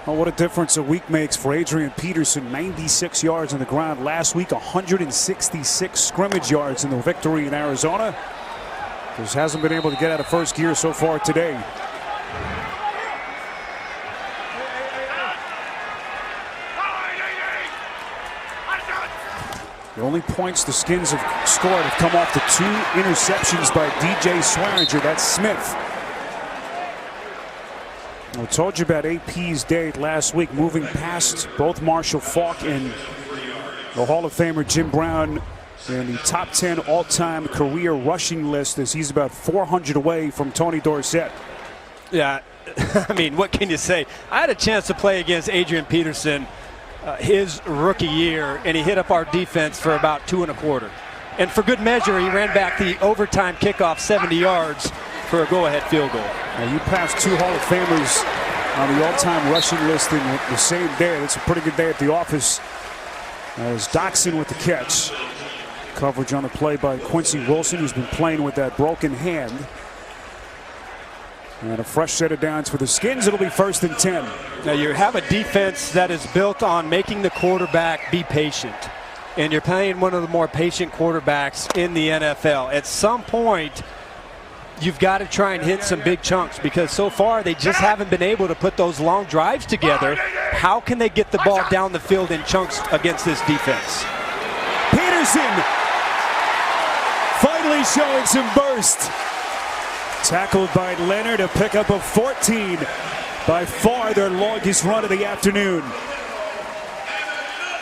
Oh, what a difference a week makes for Adrian Peterson. 96 yards on the ground last week, 166 scrimmage yards in the victory in Arizona. Just hasn't been able to get out of first gear so far today. The only points the Skins have scored have come off the 2 interceptions by DJ Swearinger. That's Smith. I told you about AP's day last week, moving past both Marshall Faulk and The Hall of Famer Jim Brown in the top 10 all-time career rushing list, as he's about 400 away from Tony Dorsett. Yeah, I mean, what can you say? I had a chance to play against Adrian Peterson his rookie year, and he hit up our defense for about 2 1/4. And for good measure, he ran back the overtime kickoff 70 yards for a go-ahead field goal. Now, you passed 2 Hall of Famers on the all-time rushing list in the same day. That's a pretty good day at the office. As Doxson with the catch. Coverage on the play by Quincy Wilson, who's been playing with that broken hand. And a fresh set of downs for the Skins. It'll be 1st and 10. Now you have a defense that is built on making the quarterback be patient. And you're playing one of the more patient quarterbacks in the NFL. At some point, you've got to try and hit some big chunks, because so far they just haven't been able to put those long drives together. How can they get the ball down the field in chunks against this defense? Peterson finally showing some burst. Tackled by Leonard, a pickup of 14. By far their longest run of the afternoon.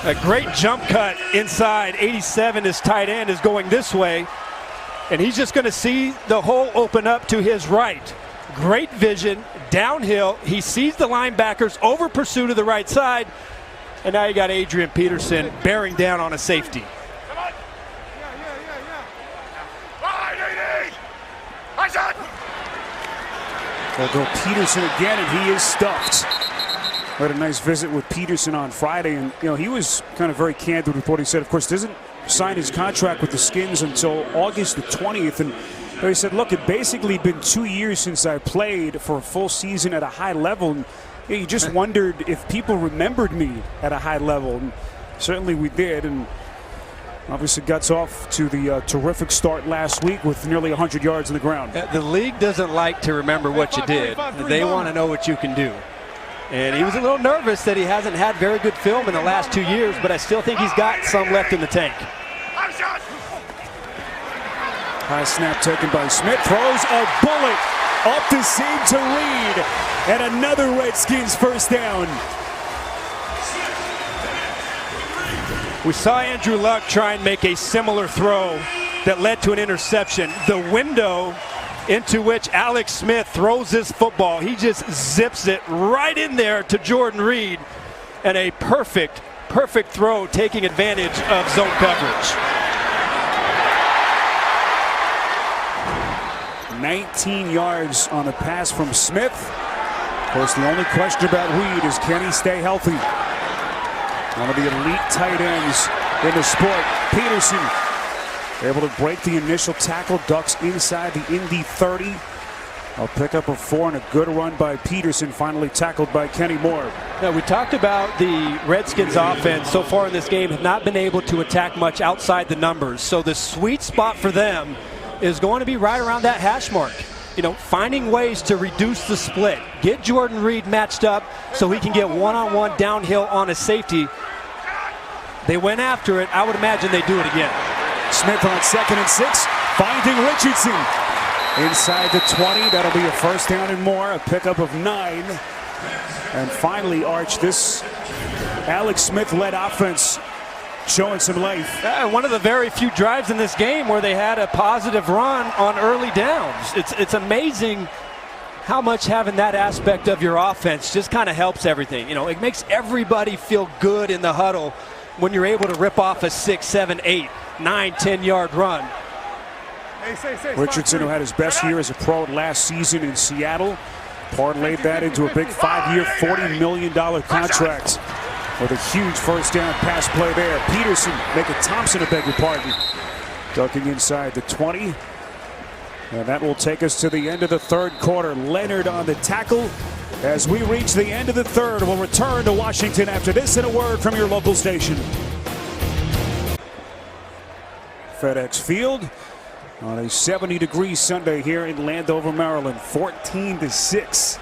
A great jump cut inside. 87, his tight end, is going this way. And he's just going to see the hole open up to his right. Great vision, downhill. He sees the linebackers, over pursuit of the right side. And now you got Adrian Peterson bearing down on a safety. They'll go Peterson again, and he is stuffed. We had a nice visit with Peterson on Friday, and he was kind of very candid with what he said. Of course, doesn't sign his contract with the Skins until August the 20th, and he said, look, it basically been 2 years since I played for a full season at a high level, and you just wondered if people remembered me at a high level, and certainly we did. And obviously guts off to the terrific start last week with nearly 100 yards on the ground. The league doesn't like to remember what you did. They want to know what you can do. And he was a little nervous that he hasn't had very good film in the last 2 years, but I still think he's got some left in the tank. High snap taken by Smith, throws a bullet up the seam to Reed, and another Redskins first down. We saw Andrew Luck try and make a similar throw that led to an interception. The window into which Alex Smith throws this football, he just zips it right in there to Jordan Reed, and a perfect throw, taking advantage of zone coverage. 19 yards on the pass from Smith. Of course, the only question about Reed is, can he stay healthy? One of the elite tight ends in the sport. Peterson able to break the initial tackle, ducks inside the Indy 30. A pickup of 4 and a good run by Peterson, finally tackled by Kenny Moore. Now, we talked about the Redskins offense so far in this game have not been able to attack much outside the numbers. So the sweet spot for them is going to be right around that hash mark. Finding ways to reduce the split. Get Jordan Reed matched up so he can get one-on-one downhill on a safety. They went after it. I would imagine they do it again. Smith on 2nd and 6, finding Richardson. Inside the 20, that'll be a first down and more, a pickup of 9. And finally, Arch, this Alex Smith-led offense showing some life. One of the very few drives in this game where they had a positive run on early downs. It's amazing how much having that aspect of your offense just kind of helps everything. It makes everybody feel good in the huddle when you're able to rip off a 6, 7, 8, 9, 10-yard run. Richardson, who had his best year as a pro last season in Seattle, parlayed that into a big 5-year, $40 million contract with a huge first down pass play there. Peterson, making Thompson, I beg your pardon, ducking inside the 20. And that will take us to the end of the third quarter. Leonard on the tackle. As we reach the end of the third, we'll return to Washington after this and a word from your local station. FedEx Field on a 70-degree Sunday here in Landover, Maryland. 14-6.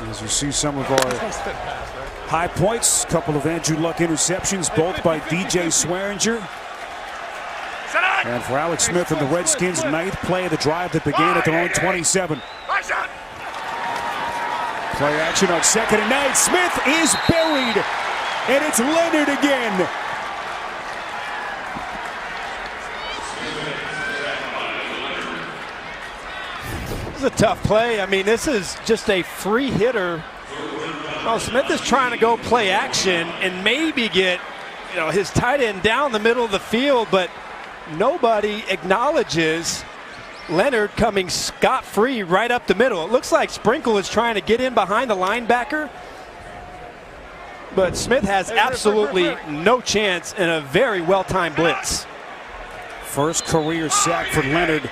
As you see some of our high points, a couple of Andrew Luck interceptions, both by DJ Swearinger. And for Alex Smith and the Redskins, 9th play of the drive that began at their own 27. Play action on 2nd and 9. Smith is buried, and it's Leonard again. was a tough play. I mean, this is just a free hitter. Well, Smith is trying to go play action and maybe get, his tight end down the middle of the field, but nobody acknowledges Leonard coming scot-free right up the middle. It looks like Sprinkle is trying to get in behind the linebacker, but Smith has absolutely no chance in a very well-timed blitz. First career sack for Leonard.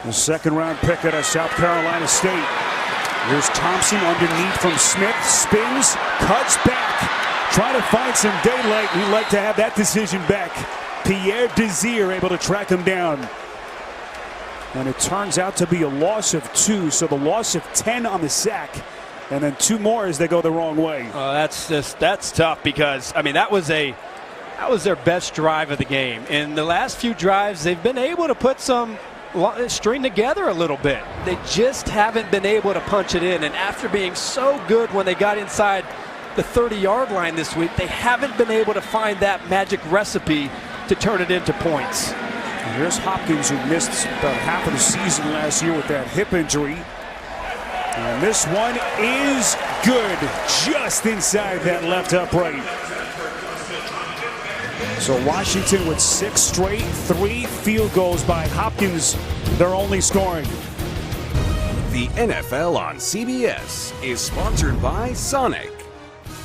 The second-round pick out of South Carolina State. Here's Thompson underneath from Smith, spins, cuts back, trying to find some daylight. We'd like to have that decision back. Pierre Desir able to track him down. And it turns out to be a loss of 2, so the loss of 10 on the sack, and then 2 more as they go the wrong way. That's tough because, I mean, that was their best drive of the game. In the last few drives, they've been able to put some string together a little bit. They just haven't been able to punch it in, and after being so good when they got inside the 30-yard line this week, they haven't been able to find that magic recipe to turn it into points. And here's Hopkins, who missed about half of the season last year with that hip injury. And this one is good, just inside that left upright. So Washington with 6 straight, 3 field goals by Hopkins. They're only scoring. The NFL on CBS is sponsored by Sonic.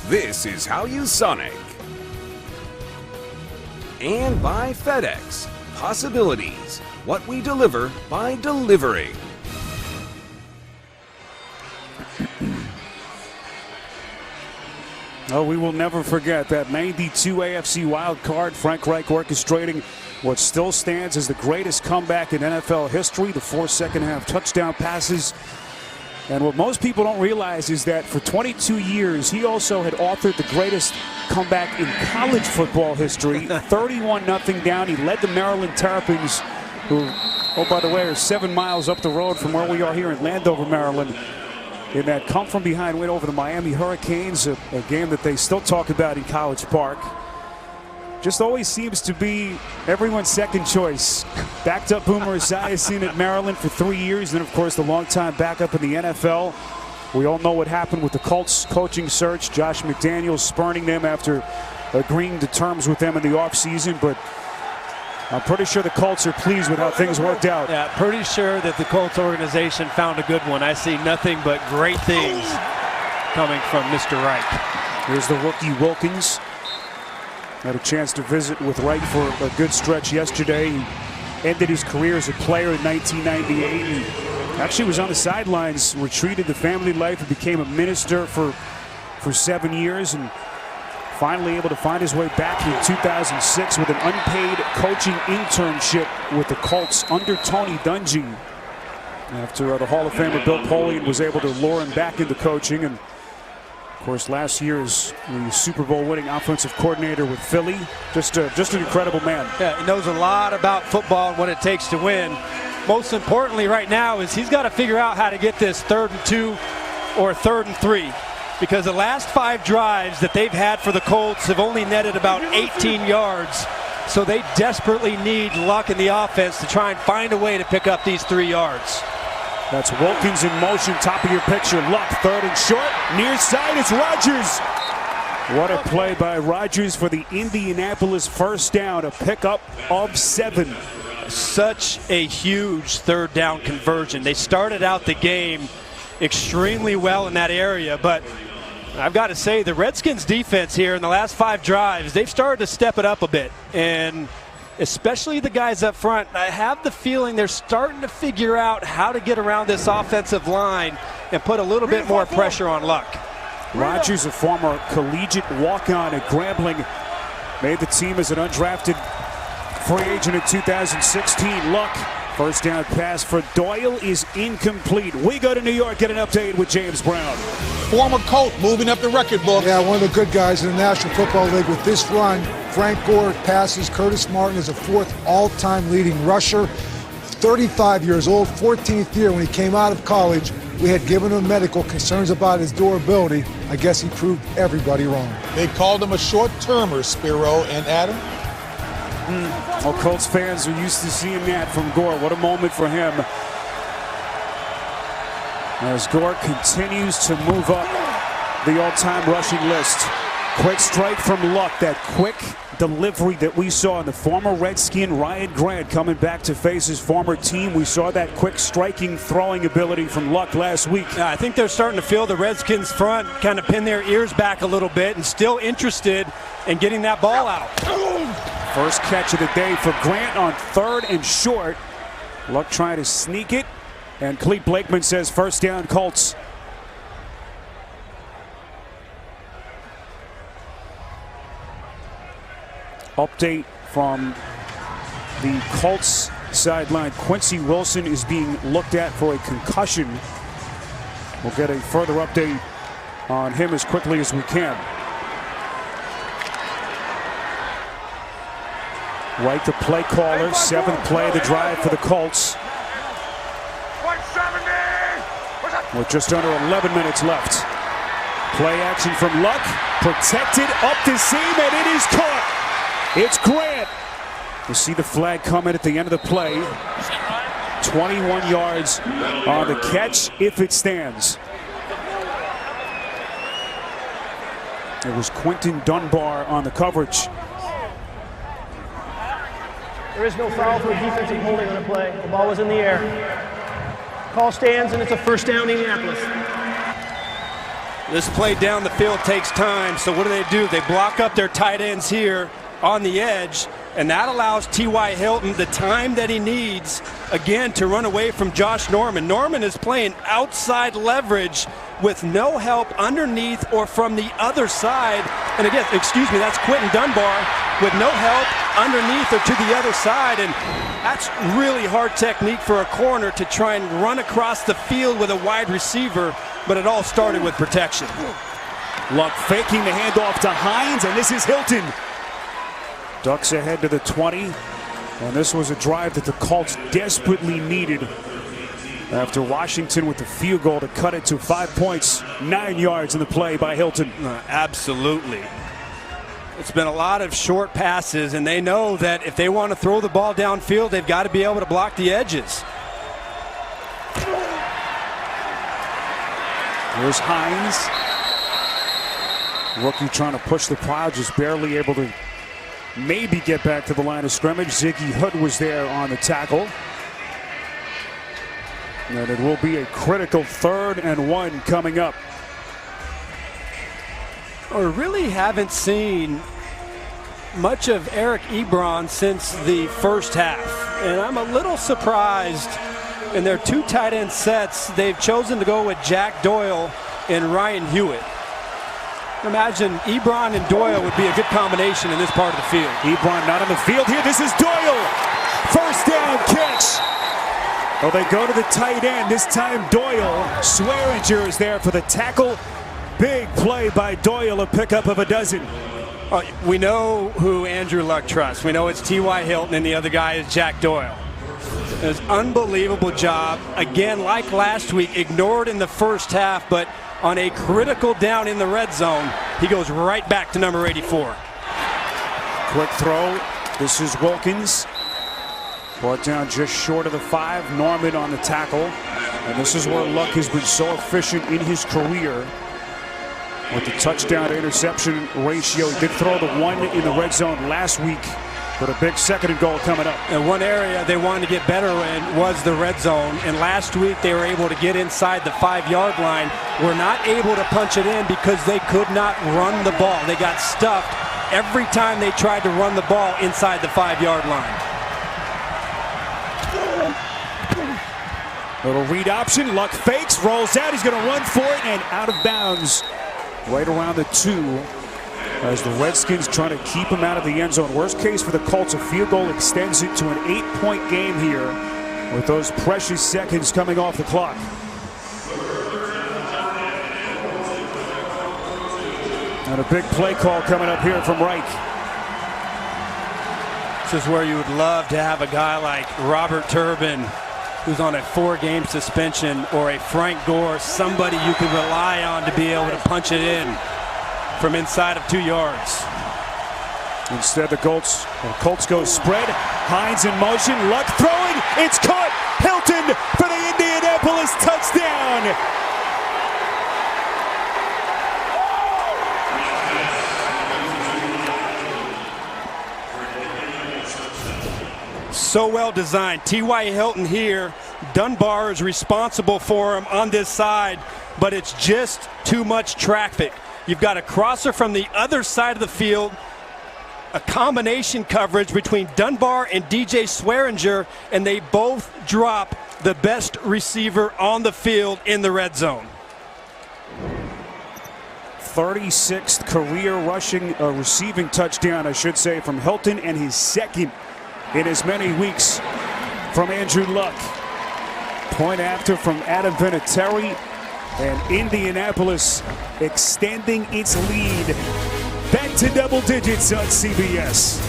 This is how you Sonic. And by FedEx. Possibilities. What we deliver by delivering. Oh, we will never forget that 92 AFC wild card. Frank Reich orchestrating what still stands as the greatest comeback in NFL history, the 4 second-half touchdown passes. And what most people don't realize is that for 22 years, he also had authored the greatest comeback in college football history. 31-0 down. He led the Maryland Terrapins, who, oh, by the way, are 7 miles up the road from where we are here in Landover, Maryland, in that come-from-behind win over the Miami Hurricanes, a game that they still talk about in College Park. Just always seems to be everyone's second choice. Backed up Boomer Esiason at Maryland for 3 years, and of course the longtime backup in the NFL. We all know what happened with the Colts coaching search. Josh McDaniels spurning them after agreeing to terms with them in the offseason, but I'm pretty sure the Colts are pleased with how things worked out. Yeah, pretty sure that the Colts organization found a good one. I see nothing but great things coming from Mr. Reich. Here's the rookie Wilkins. Had a chance to visit with Reich for a good stretch yesterday. He ended his career as a player in 1998. He actually was on the sidelines, retreated the family life, and became a minister for 7 years, and finally able to find his way back in 2006 with an unpaid coaching internship with the Colts under Tony Dungy. After the Hall of Famer Bill Polian was able to lure him back into coaching, and of course, last year's the Super Bowl winning offensive coordinator with Philly. Just an incredible man. Yeah, he knows a lot about football and what it takes to win. Most importantly right now is he's got to figure out how to get this 3rd and 2 or 3rd and 3. Because the last 5 drives that they've had for the Colts have only netted about 18 yards. So they desperately need luck in the offense to try and find a way to pick up these 3 yards. That's Wilkins in motion, top of your picture. Luck, 3rd and short. Near side, it's Rodgers. What a play by Rodgers for the Indianapolis first down, a pickup of 7. Such a huge 3rd down conversion. They started out the game extremely well in that area, but I've got to say the Redskins defense here in the last 5 drives, they've started to step it up a bit, and especially the guys up front. I have the feeling they're starting to figure out how to get around this offensive line and put a little bit more pressure on Luck. Rodgers, a former collegiate walk-on at Grambling, made the team as an undrafted free agent in 2016. Luck, first down pass for Doyle is incomplete. We go to New York, get an update with James Brown. Former Colt moving up the record book. Yeah, one of the good guys in the National Football League with this run. Frank Gore passes. Curtis Martin is a 4th all-time leading rusher. 35 years old, 14th year when he came out of college. We had given him medical concerns about his durability. I guess he proved everybody wrong. They called him a short-termer, Spiro and Adam. Well, Colts fans are used to seeing that from Gore. What a moment for him. as Gore continues to move up the all-time rushing list. Quick strike from Luck, that quick delivery that we saw in the former Redskin Ryan Grant coming back to face his former team. We saw that quick striking throwing ability from Luck last week. Yeah, I think they're starting to feel the Redskins front kind of pin their ears back a little bit and still interested in getting that ball out. First catch of the day for Grant on 3rd and short. Luck trying to sneak it, and Clete Blakeman says first down Colts. Update from the Colts sideline. Quincy Wilson is being looked at for a concussion. We'll get a further update on him as quickly as we can. Right, the play caller, 7th play of the drive for the Colts. With just under 11 minutes left. Play action from Luck, protected up the seam, and it is caught. It's Grant. You see the flag coming at the end of the play. 21 yards on the catch if it stands. It was Quinton Dunbar on the coverage. There is no foul for defensive holding on the play. The ball was in the air. Call stands, and it's a first down, Indianapolis. This play down the field takes time, so what do? They block up their tight ends here on the edge, and that allows T.Y. Hilton the time that he needs, again, to run away from Josh Norman. Norman is playing outside leverage with no help underneath or from the other side. And again, excuse me, that's Quinton Dunbar with no help underneath or to the other side. And that's really hard technique for a corner to try and run across the field with a wide receiver, but it all started with protection. Luck faking the handoff to Hines, and this is Hilton. Ducks ahead to the 20, and this was a drive that the Colts desperately needed after Washington with the field goal to cut it to 5 points, 9 yards in the play by Hilton. Absolutely. It's been a lot of short passes, and they know that if they want to throw the ball downfield, they've got to be able to block the edges. Here's Hines. Rookie trying to push the pile, just barely able to maybe get back to the line of scrimmage. Ziggy Hood was there on the tackle. And it will be a critical 3rd and 1 coming up. We really haven't seen much of Eric Ebron since the first half. And I'm a little surprised in their 2 tight end sets. They've chosen to go with Jack Doyle and Ryan Hewitt. Imagine Ebron and Doyle would be a good combination in this part of the field. Ebron not on the field here. This is Doyle. First down catch. Well, they go to the tight end. This time Doyle. Swearinger is there for the tackle. Big play by Doyle, a pickup of a dozen. We know who Andrew Luck trusts. We know it's T.Y. Hilton, and the other guy is Jack Doyle. It was an unbelievable job. Again, like last week, ignored in the first half, but on a critical down in the red zone, he goes right back to number 84. Quick throw. This is Wilkins. Brought down just short of the 5. Norman on the tackle. And this is where Luck has been so efficient in his career with the touchdown to interception ratio. He did throw the 1 in the red zone last week, but a big 2nd and goal coming up. And one area they wanted to get better in was the red zone. And last week they were able to get inside the 5-yard line. Were not able to punch it in because they could not run the ball. They got stuffed every time they tried to run the ball inside the 5-yard line. Little read option. Luck fakes, rolls out. He's going to run for it and out of bounds right around the 2. As the Redskins trying to keep him out of the end zone. Worst case for the Colts, a field goal extends it to an 8-point game here with those precious seconds coming off the clock. And a big play call coming up here from Reich. This is where you would love to have a guy like Robert Turbin, who's on a 4-game suspension, or a Frank Gore, somebody you can rely on to be able to punch it in from inside of 2 yards. Instead, the Colts go spread. Hines in motion. Luck throwing. It's caught. Hilton for the Indianapolis touchdown. So well designed. T.Y. Hilton here. Dunbar is responsible for him on this side, but it's just too much traffic. You've got a crosser from the other side of the field, a combination coverage between Dunbar and DJ Swearinger, and they both drop the best receiver on the field in the red zone. 36th career receiving touchdown, I should say, from Hilton, and his second in as many weeks from Andrew Luck. Point after from Adam Vinatieri, and Indianapolis extending its lead back to double digits on CBS.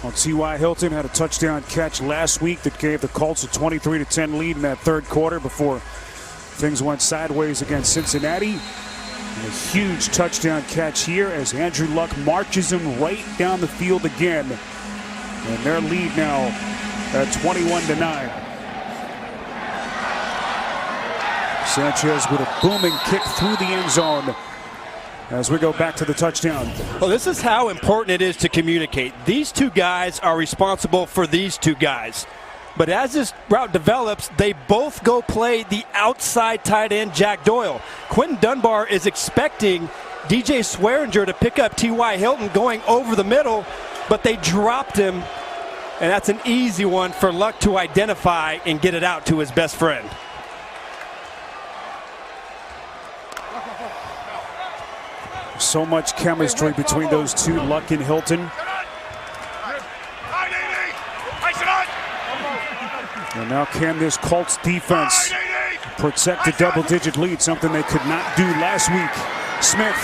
Well, T.Y. Hilton had a touchdown catch last week that gave the Colts a 23-10 lead in that third quarter before things went sideways against Cincinnati. And a huge touchdown catch here as Andrew Luck marches him right down the field again. And their lead now at 21-9. Sanchez with a booming kick through the end zone as we go back to the touchdown. Well, this is how important it is to communicate. These two guys are responsible for these two guys. But as this route develops, they both go play the outside tight end, Jack Doyle. Quentin Dunbar is expecting DJ Swearinger to pick up T.Y. Hilton going over the middle, but they dropped him, and that's an easy one for Luck to identify and get it out to his best friend. So much chemistry between those two, Luck and Hilton. And now can this Colts defense protect a double-digit lead, something they could not do last week. Smith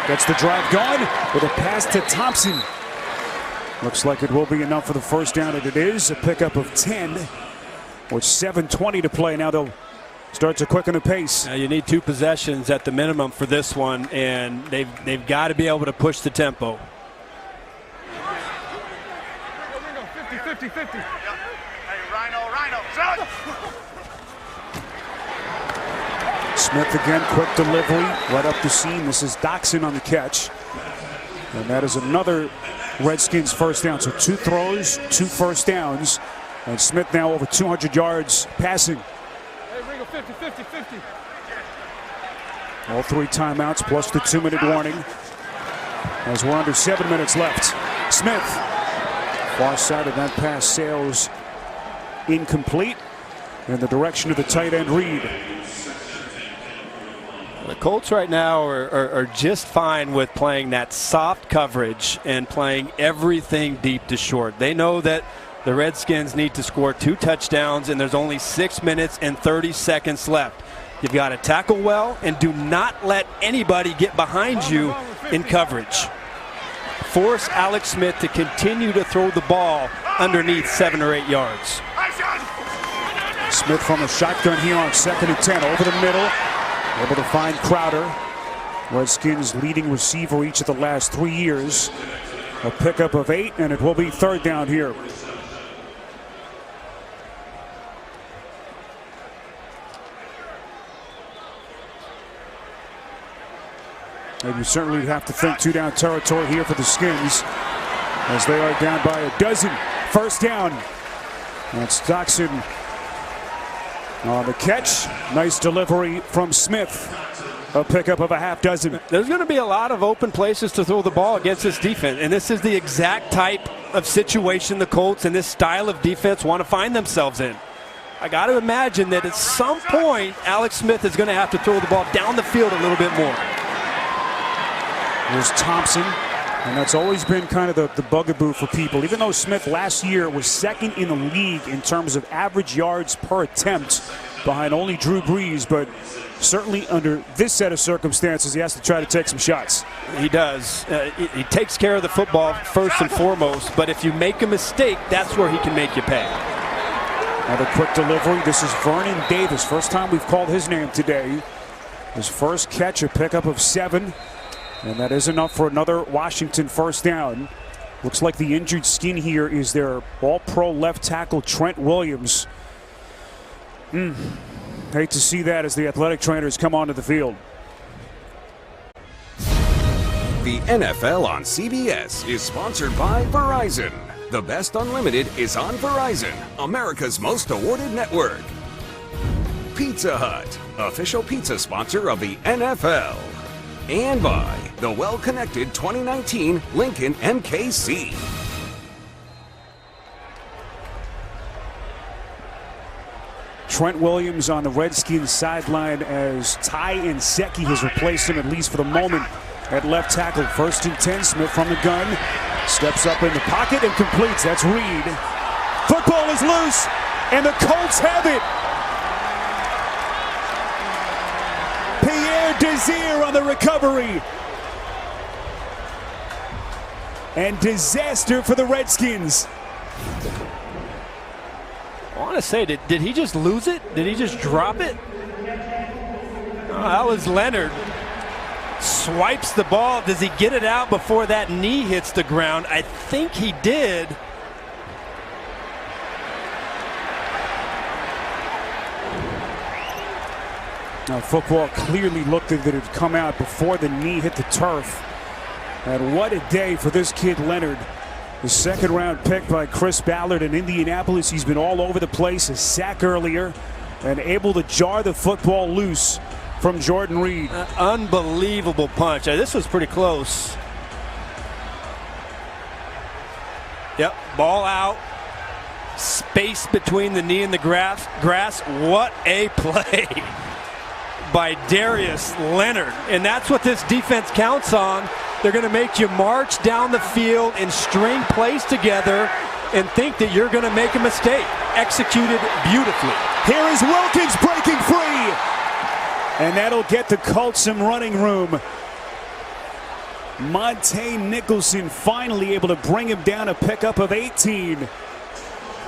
gets the drive going with a pass to Thompson. Looks like it will be enough for the first down, and it is a pickup of 10 with 7:20 to play. Now they'll start to quicken the pace. You need 2 possessions at the minimum for this one, and they've got to be able to push the tempo. 50-50. Smith again, quick delivery, right up the seam. This is Doxson on the catch. And that is another Redskins first down. So 2 throws, 2 first downs. And Smith now over 200 yards passing. Hey, Ringo, 50-50. All 3 timeouts plus the 2-minute warning as we're under 7 minutes left. Smith, far side of that pass sails incomplete in the direction of the tight end Reed. The Colts right now are just fine with playing that soft coverage and playing everything deep to short. They know that the Redskins need to score 2 touchdowns, and there's only 6 minutes and 30 seconds left. You've got to tackle well and do not let anybody get behind you in coverage. Force Alex Smith to continue to throw the ball underneath 7 or 8 yards. Smith from a shotgun here on 2nd and 10 over the middle. Able to find Crowder. Redskins leading receiver each of the last 3 years. A pickup of 8, and it will be 3rd down here. And you certainly have to think 2-down territory here for the Skins as they are down by a dozen. First down. That's Doxson on the catch. Nice delivery from Smith. A pickup of a half dozen. There's going to be a lot of open places to throw the ball against this defense, and this is the exact type of situation the Colts and this style of defense want to find themselves in. I got to imagine that at some point Alex Smith is going to have to throw the ball down the field a little bit more. There's Thompson, and that's always been kind of the bugaboo for people. Even though Smith last year was 2nd in the league in terms of average yards per attempt behind only Drew Brees, but certainly under this set of circumstances, he has to try to take some shots. He does. He takes care of the football first and foremost, but if you make a mistake, that's where he can make you pay. Another quick delivery. This is Vernon Davis. First time we've called his name today. His first catch, a pickup of 7. And that is enough for another Washington first down. Looks like the injured skin here is their all-pro left tackle, Trent Williams. Hate to see that as the athletic trainers come onto the field. The NFL on CBS is sponsored by Verizon. The best unlimited is on Verizon, America's most awarded network. Pizza Hut, official pizza sponsor of the NFL. And by the well-connected 2019 Lincoln MKC. Trent Williams on the Redskins sideline as Ty Nsekhe has replaced him, at least for the moment, at left tackle. 1st and 10, Smith from the gun. Steps up in the pocket and completes. That's Reed. Football is loose, and the Colts have it. Pierre Desir on the recovery. And disaster for the Redskins. I want to say, did he just lose it? Did he just drop it? Oh, that was Leonard. Swipes the ball. Does he get it out before that knee hits the ground? I think he did. Now, football clearly looked as if it had come out before the knee hit the turf. And what a day for this kid, Leonard. The 2nd round pick by Chris Ballard in Indianapolis. He's been all over the place. A sack earlier and able to jar the football loose from Jordan Reed. Unbelievable punch. This was pretty close. Yep, ball out. Space between the knee and the grass. What a play by Darius Leonard. And that's what this defense counts on. They're going to make you march down the field and string plays together and think that you're going to make a mistake. Executed beautifully. Here is Wilkins breaking free. And that'll get the Colts some running room. Monte Nicholson finally able to bring him down a pickup of 18.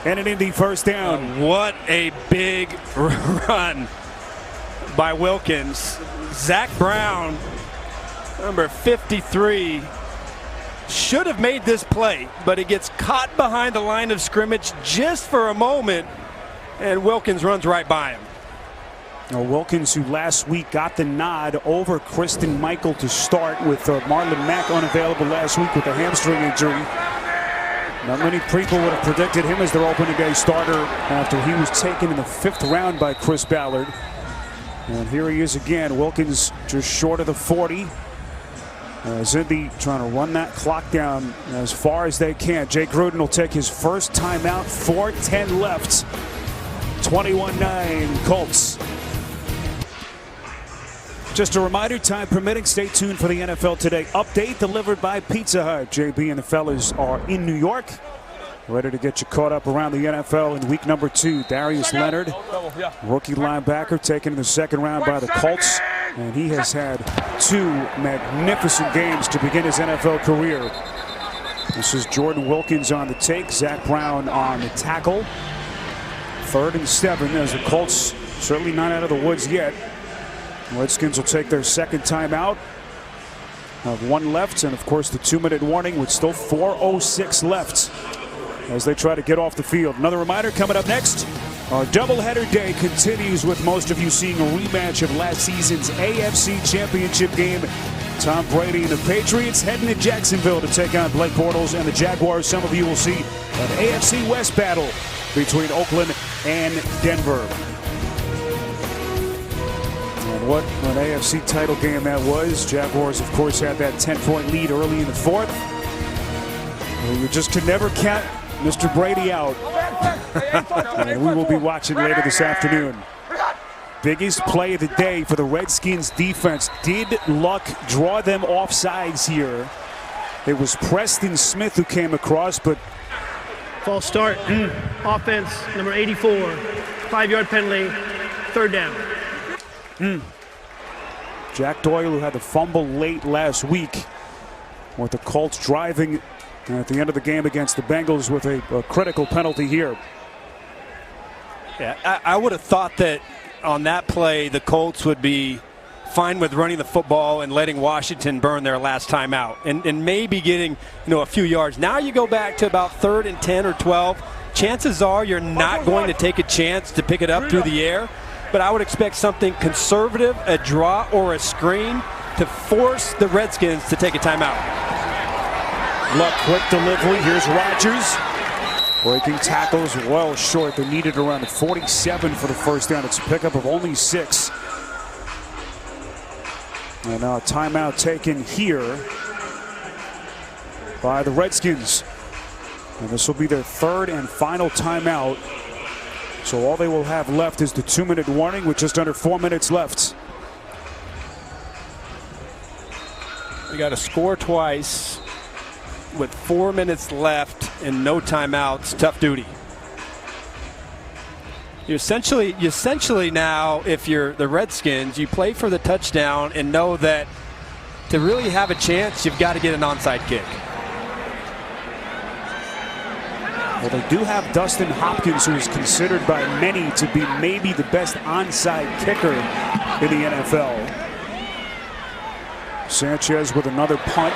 And an Indy 1st down. What a big run by Wilkins. Zach Brown, number 53, should have made this play, but he gets caught behind the line of scrimmage just for a moment, and Wilkins runs right by him. Now, Wilkins, who last week got the nod over Kristen Michael to start, with Marlon Mack unavailable last week with a hamstring injury. Not many people would have predicted him as their opening day starter after he was taken in the 5th round by Chris Ballard. And here he is again. Wilkins just short of the 40. Indy trying to run that clock down as far as they can. Jay Gruden will take his first timeout. 4:10 left. 21-9 Colts. Just a reminder, time permitting, stay tuned for the NFL Today update delivered by Pizza Hut. JB and the fellas are in New York, ready to get you caught up around the NFL in week number 2. Darius Leonard, rookie linebacker, taken in the 2nd round by the Colts. And he has had 2 magnificent games to begin his NFL career. This is Jordan Wilkins on the take, Zach Brown on the tackle. 3rd and 7 as the Colts certainly not out of the woods yet. Redskins will take their 2nd timeout. Have 1 left, and of course the 2-minute warning with still 4:06 left as they try to get off the field. Another reminder coming up next. Our doubleheader day continues with most of you seeing a rematch of last season's AFC Championship game. Tom Brady and the Patriots heading to Jacksonville to take on Blake Bortles and the Jaguars. Some of you will see an AFC West battle between Oakland and Denver. And what an AFC title game that was. Jaguars, of course, had that 10-point lead early in the 4th. Well, you just can never count Mr. Brady out. And we will be watching later this afternoon. Biggest play of the day for the Redskins defense. Did Luck draw them off sides here? It was Preston Smith who came across, but False start. Offense, number 84. 5-yard penalty. 3rd down. Jack Doyle, who had the fumble late last week, with the Colts driving at the end of the game against the Bengals with a critical penalty here. Yeah, I would have thought that on that play the Colts would be fine with running the football and letting Washington burn their last time out and maybe getting a few yards. Now you go back to about 3rd and 10 or 12. Chances are you're not going to take a chance to pick it up through the air, but I would expect something conservative, a draw or a screen, to force the Redskins to take a timeout. Luck, quick delivery. Here's Rodgers. Breaking tackles well short. They needed around 47 for the first down. It's a pickup of only 6. And now a timeout taken here by the Redskins. And this will be their 3rd and final timeout. So all they will have left is the 2-minute warning with just under 4 minutes left. You got to score twice with 4 minutes left and no timeouts. Tough duty. You essentially now, if you're the Redskins, you play for the touchdown and know that to really have a chance, you've got to get an onside kick. Well, they do have Dustin Hopkins, who is considered by many to be maybe the best onside kicker in the NFL. Sanchez with another punt.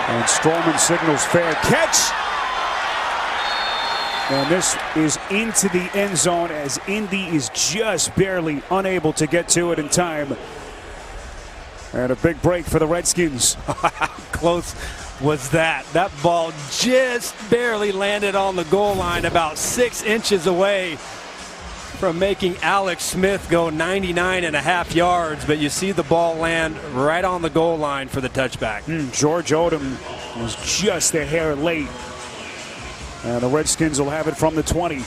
And Strowman signals fair catch. And this is into the end zone as Indy is just barely unable to get to it in time. And a big break for the Redskins. Close was that? That ball just barely landed on the goal line, about 6 inches away from making Alex Smith go 99.5 yards, but you see the ball land right on the goal line for the touchback. George Odom was just a hair late. And the Redskins will have it from the 20.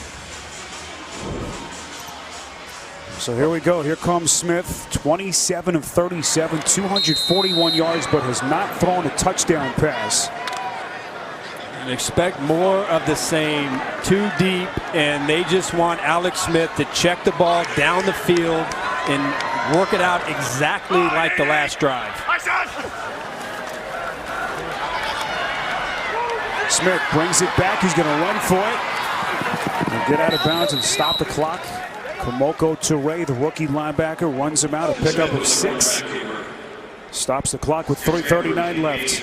So here we go. Here comes Smith, 27 of 37, 241 yards, but has not thrown a touchdown pass. And expect more of the same. Too deep, and they just want Alex Smith to check the ball down the field and work it out exactly like the last drive. Smith brings it back. He's going to run for it and get out of bounds and stop the clock. Kamoko Toure, the rookie linebacker, runs him out, a pickup of 6. Stops the clock with 3:39 left.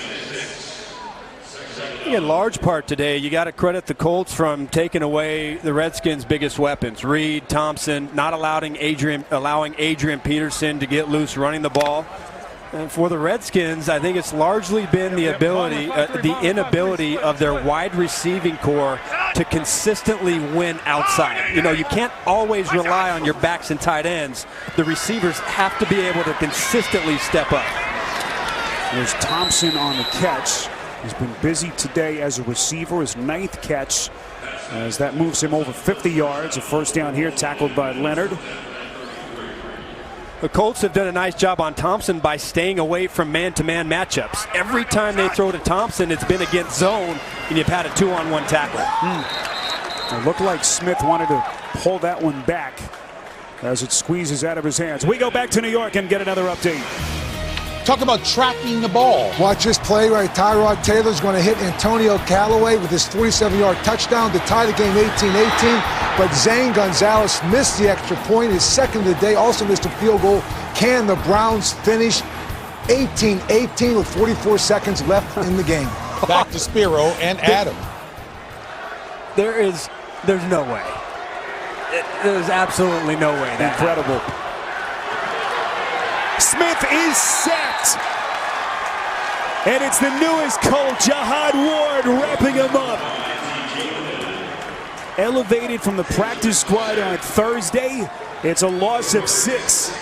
In large part today, you got to credit the Colts from taking away the Redskins' biggest weapons. Reed, Thompson, not allowing Adrian Peterson to get loose running the ball. And for the Redskins, I think it's largely been the inability of their wide receiving core to consistently win outside. You can't always rely on your backs and tight ends. The receivers have to be able to consistently step up. There's Thompson on the catch. He's been busy today as a receiver, his 9th catch, as that moves him over 50 yards. A first down here, tackled by Leonard. The Colts have done a nice job on Thompson by staying away from man-to-man matchups. Every time they throw to Thompson, it's been against zone, and you've had a 2-on-1 tackle. It looked like Smith wanted to pull that one back as it squeezes out of his hands. We go back to New York and get another update. Talk about tracking the ball. Watch this play right. Tyrod Taylor's going to hit Antonio Callaway with his 47-yard touchdown to tie the game 18-18. But Zane Gonzalez missed the extra point, his 2nd of the day, also missed a field goal. Can the Browns finish 18-18 with 44 seconds left in the game? Back to Spiro and Adam. There's no way. There's absolutely no way. Incredible. Smith is sacked. And it's the newest Colt, Jihad Ward, wrapping him up. Elevated from the practice squad on Thursday. It's a loss of 6.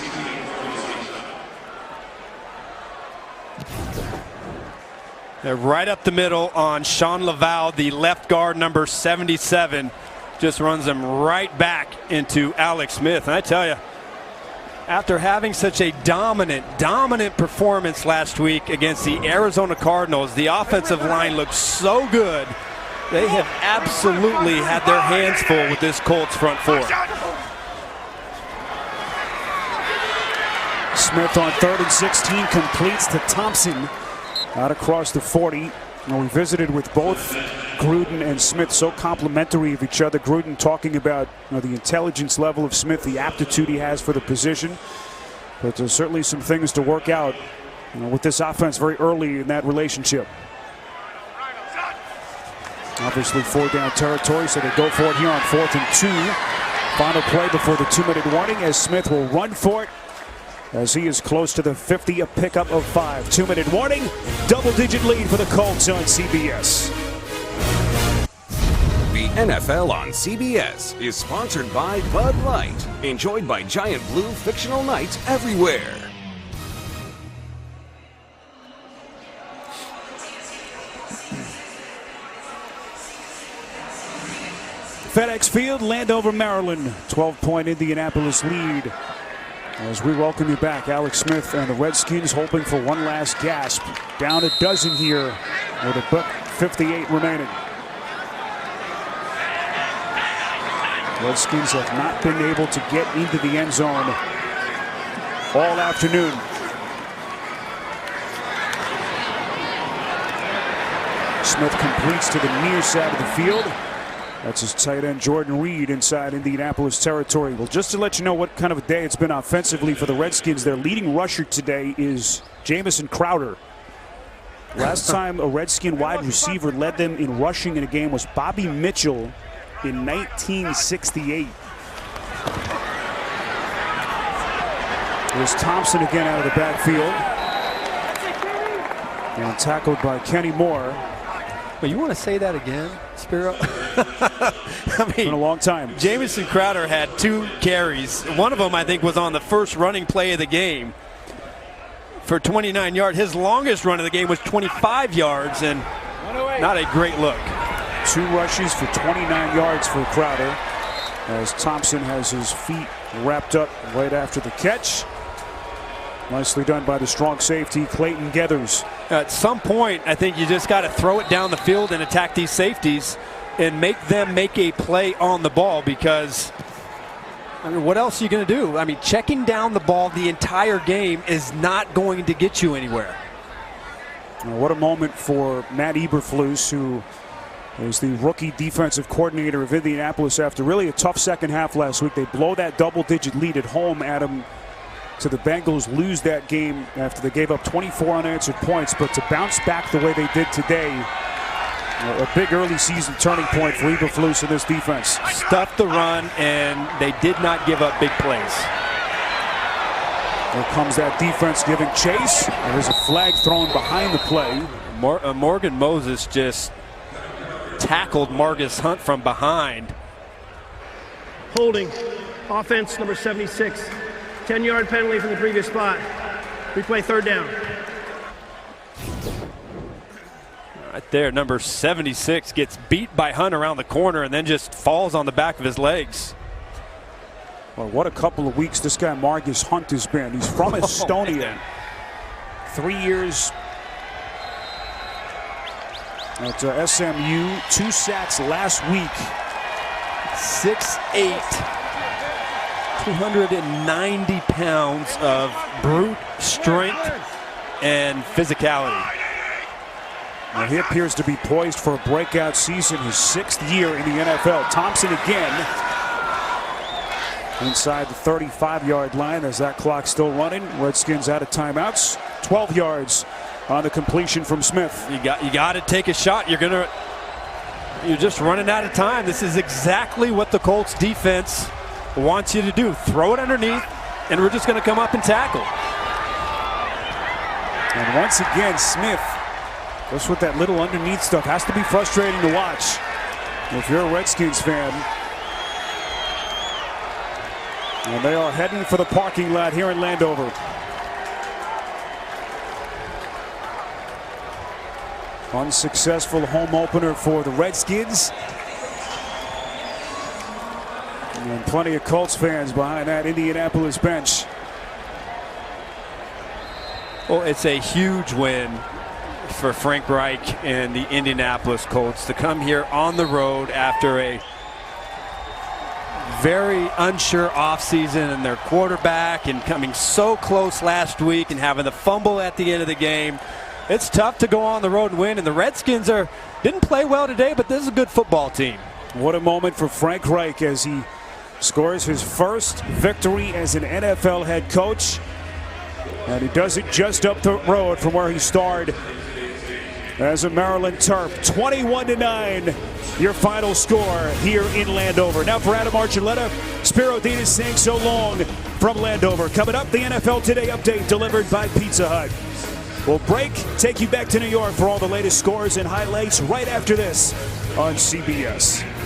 They're right up the middle on Sean Laval, the left guard, number 77. Just runs them right back into Alex Smith. And I tell you, after having such a dominant performance last week against the Arizona Cardinals, the offensive line looked so good. They have absolutely had their hands full with this Colts front four. Smith on 3rd and 16 completes to Thompson out across the 40. And we visited with both Gruden and Smith, so complimentary of each other. Gruden talking about the intelligence level of Smith, the aptitude he has for the position. But there's certainly some things to work out with this offense very early in that relationship. Obviously 4-down territory, so they go for it here on 4th and 2. Final play before the 2-minute warning as Smith will run for it as he is close to the 50, a pickup of 5. 2-minute warning, double-digit lead for the Colts on CBS. The NFL on CBS is sponsored by Bud Light, enjoyed by Giant Blue fictional knights everywhere. FedEx Field, Landover, Maryland. 12-point Indianapolis lead. As we welcome you back, Alex Smith and the Redskins hoping for one last gasp. Down a dozen here with a buck 58 remaining. Redskins have not been able to get into the end zone all afternoon. Smith completes to the near side of the field. That's his tight end Jordan Reed inside Indianapolis territory. Well, just to let you know what kind of a day it's been offensively for the Redskins, their leading rusher today is Jamison Crowder. Last time a Redskin wide receiver led them in rushing in a game was Bobby Mitchell in 1968. There's Thompson again out of the backfield. And tackled by Kenny Moore. Well, you want to say that again, Spiro? I mean, it's been a long time. Jamison Crowder had 2 carries. One of them, I think, was on the first running play of the game for 29 yards. His longest run of the game was 25 yards, and not a great look. 2 rushes for 29 yards for Crowder as Thompson has his feet wrapped up right after the catch. Nicely done by the strong safety, Clayton Geathers. At some point, I think you just got to throw it down the field and attack these safeties and make them make a play on the ball, because, I mean, what else are you going to do? I mean, checking down the ball the entire game is not going to get you anywhere. What a moment for Matt Eberflus, who is the rookie defensive coordinator of Indianapolis after really a tough second half last week. They blow that double-digit lead at home at him. So the Bengals lose that game after they gave up 24 unanswered points, but to bounce back the way they did today, a big early season turning point for Eberflus in this defense. Stuffed the run, and they did not give up big plays. Here comes that defense giving chase. There's a flag thrown behind the play. Morgan Moses just tackled Margus Hunt from behind. Holding. Offense number 76. 10-yard penalty from the previous spot. Replay 3rd down. Right there, number 76 gets beat by Hunt around the corner and then just falls on the back of his legs. Well, what a couple of weeks this guy Margus Hunt has been. He's from Estonia. 3 years at SMU. 2 sacks last week. 6'8". 290 pounds of brute strength and physicality. Now he appears to be poised for a breakout season, his 6th year in the NFL. Thompson again inside the 35-yard line as that clock's still running. Redskins out of timeouts. 12 yards on the completion from Smith. You got to take a shot. You're just running out of time. This is exactly what the Colts defense wants you to do. Throw it underneath, and we're just going to come up and tackle. And once again, Smith, just with that little underneath stuff, has to be frustrating to watch if you're a Redskins fan. And they are heading for the parking lot here in Landover. Unsuccessful home opener for the Redskins. And plenty of Colts fans behind that Indianapolis bench. Well, it's a huge win for Frank Reich and the Indianapolis Colts to come here on the road after a very unsure offseason and their quarterback, and coming so close last week and having the fumble at the end of the game. It's tough to go on the road and win, and the Redskins didn't play well today, but this is a good football team. What a moment for Frank Reich as he scores his first victory as an NFL head coach. And he does it just up the road from where he starred as a Maryland Terp. 21-9, your final score here in Landover. Now for Adam Archuleta, Spiro Dinas saying so long from Landover. Coming up, the NFL Today update delivered by Pizza Hut. We'll break, take you back to New York for all the latest scores and highlights right after this on CBS.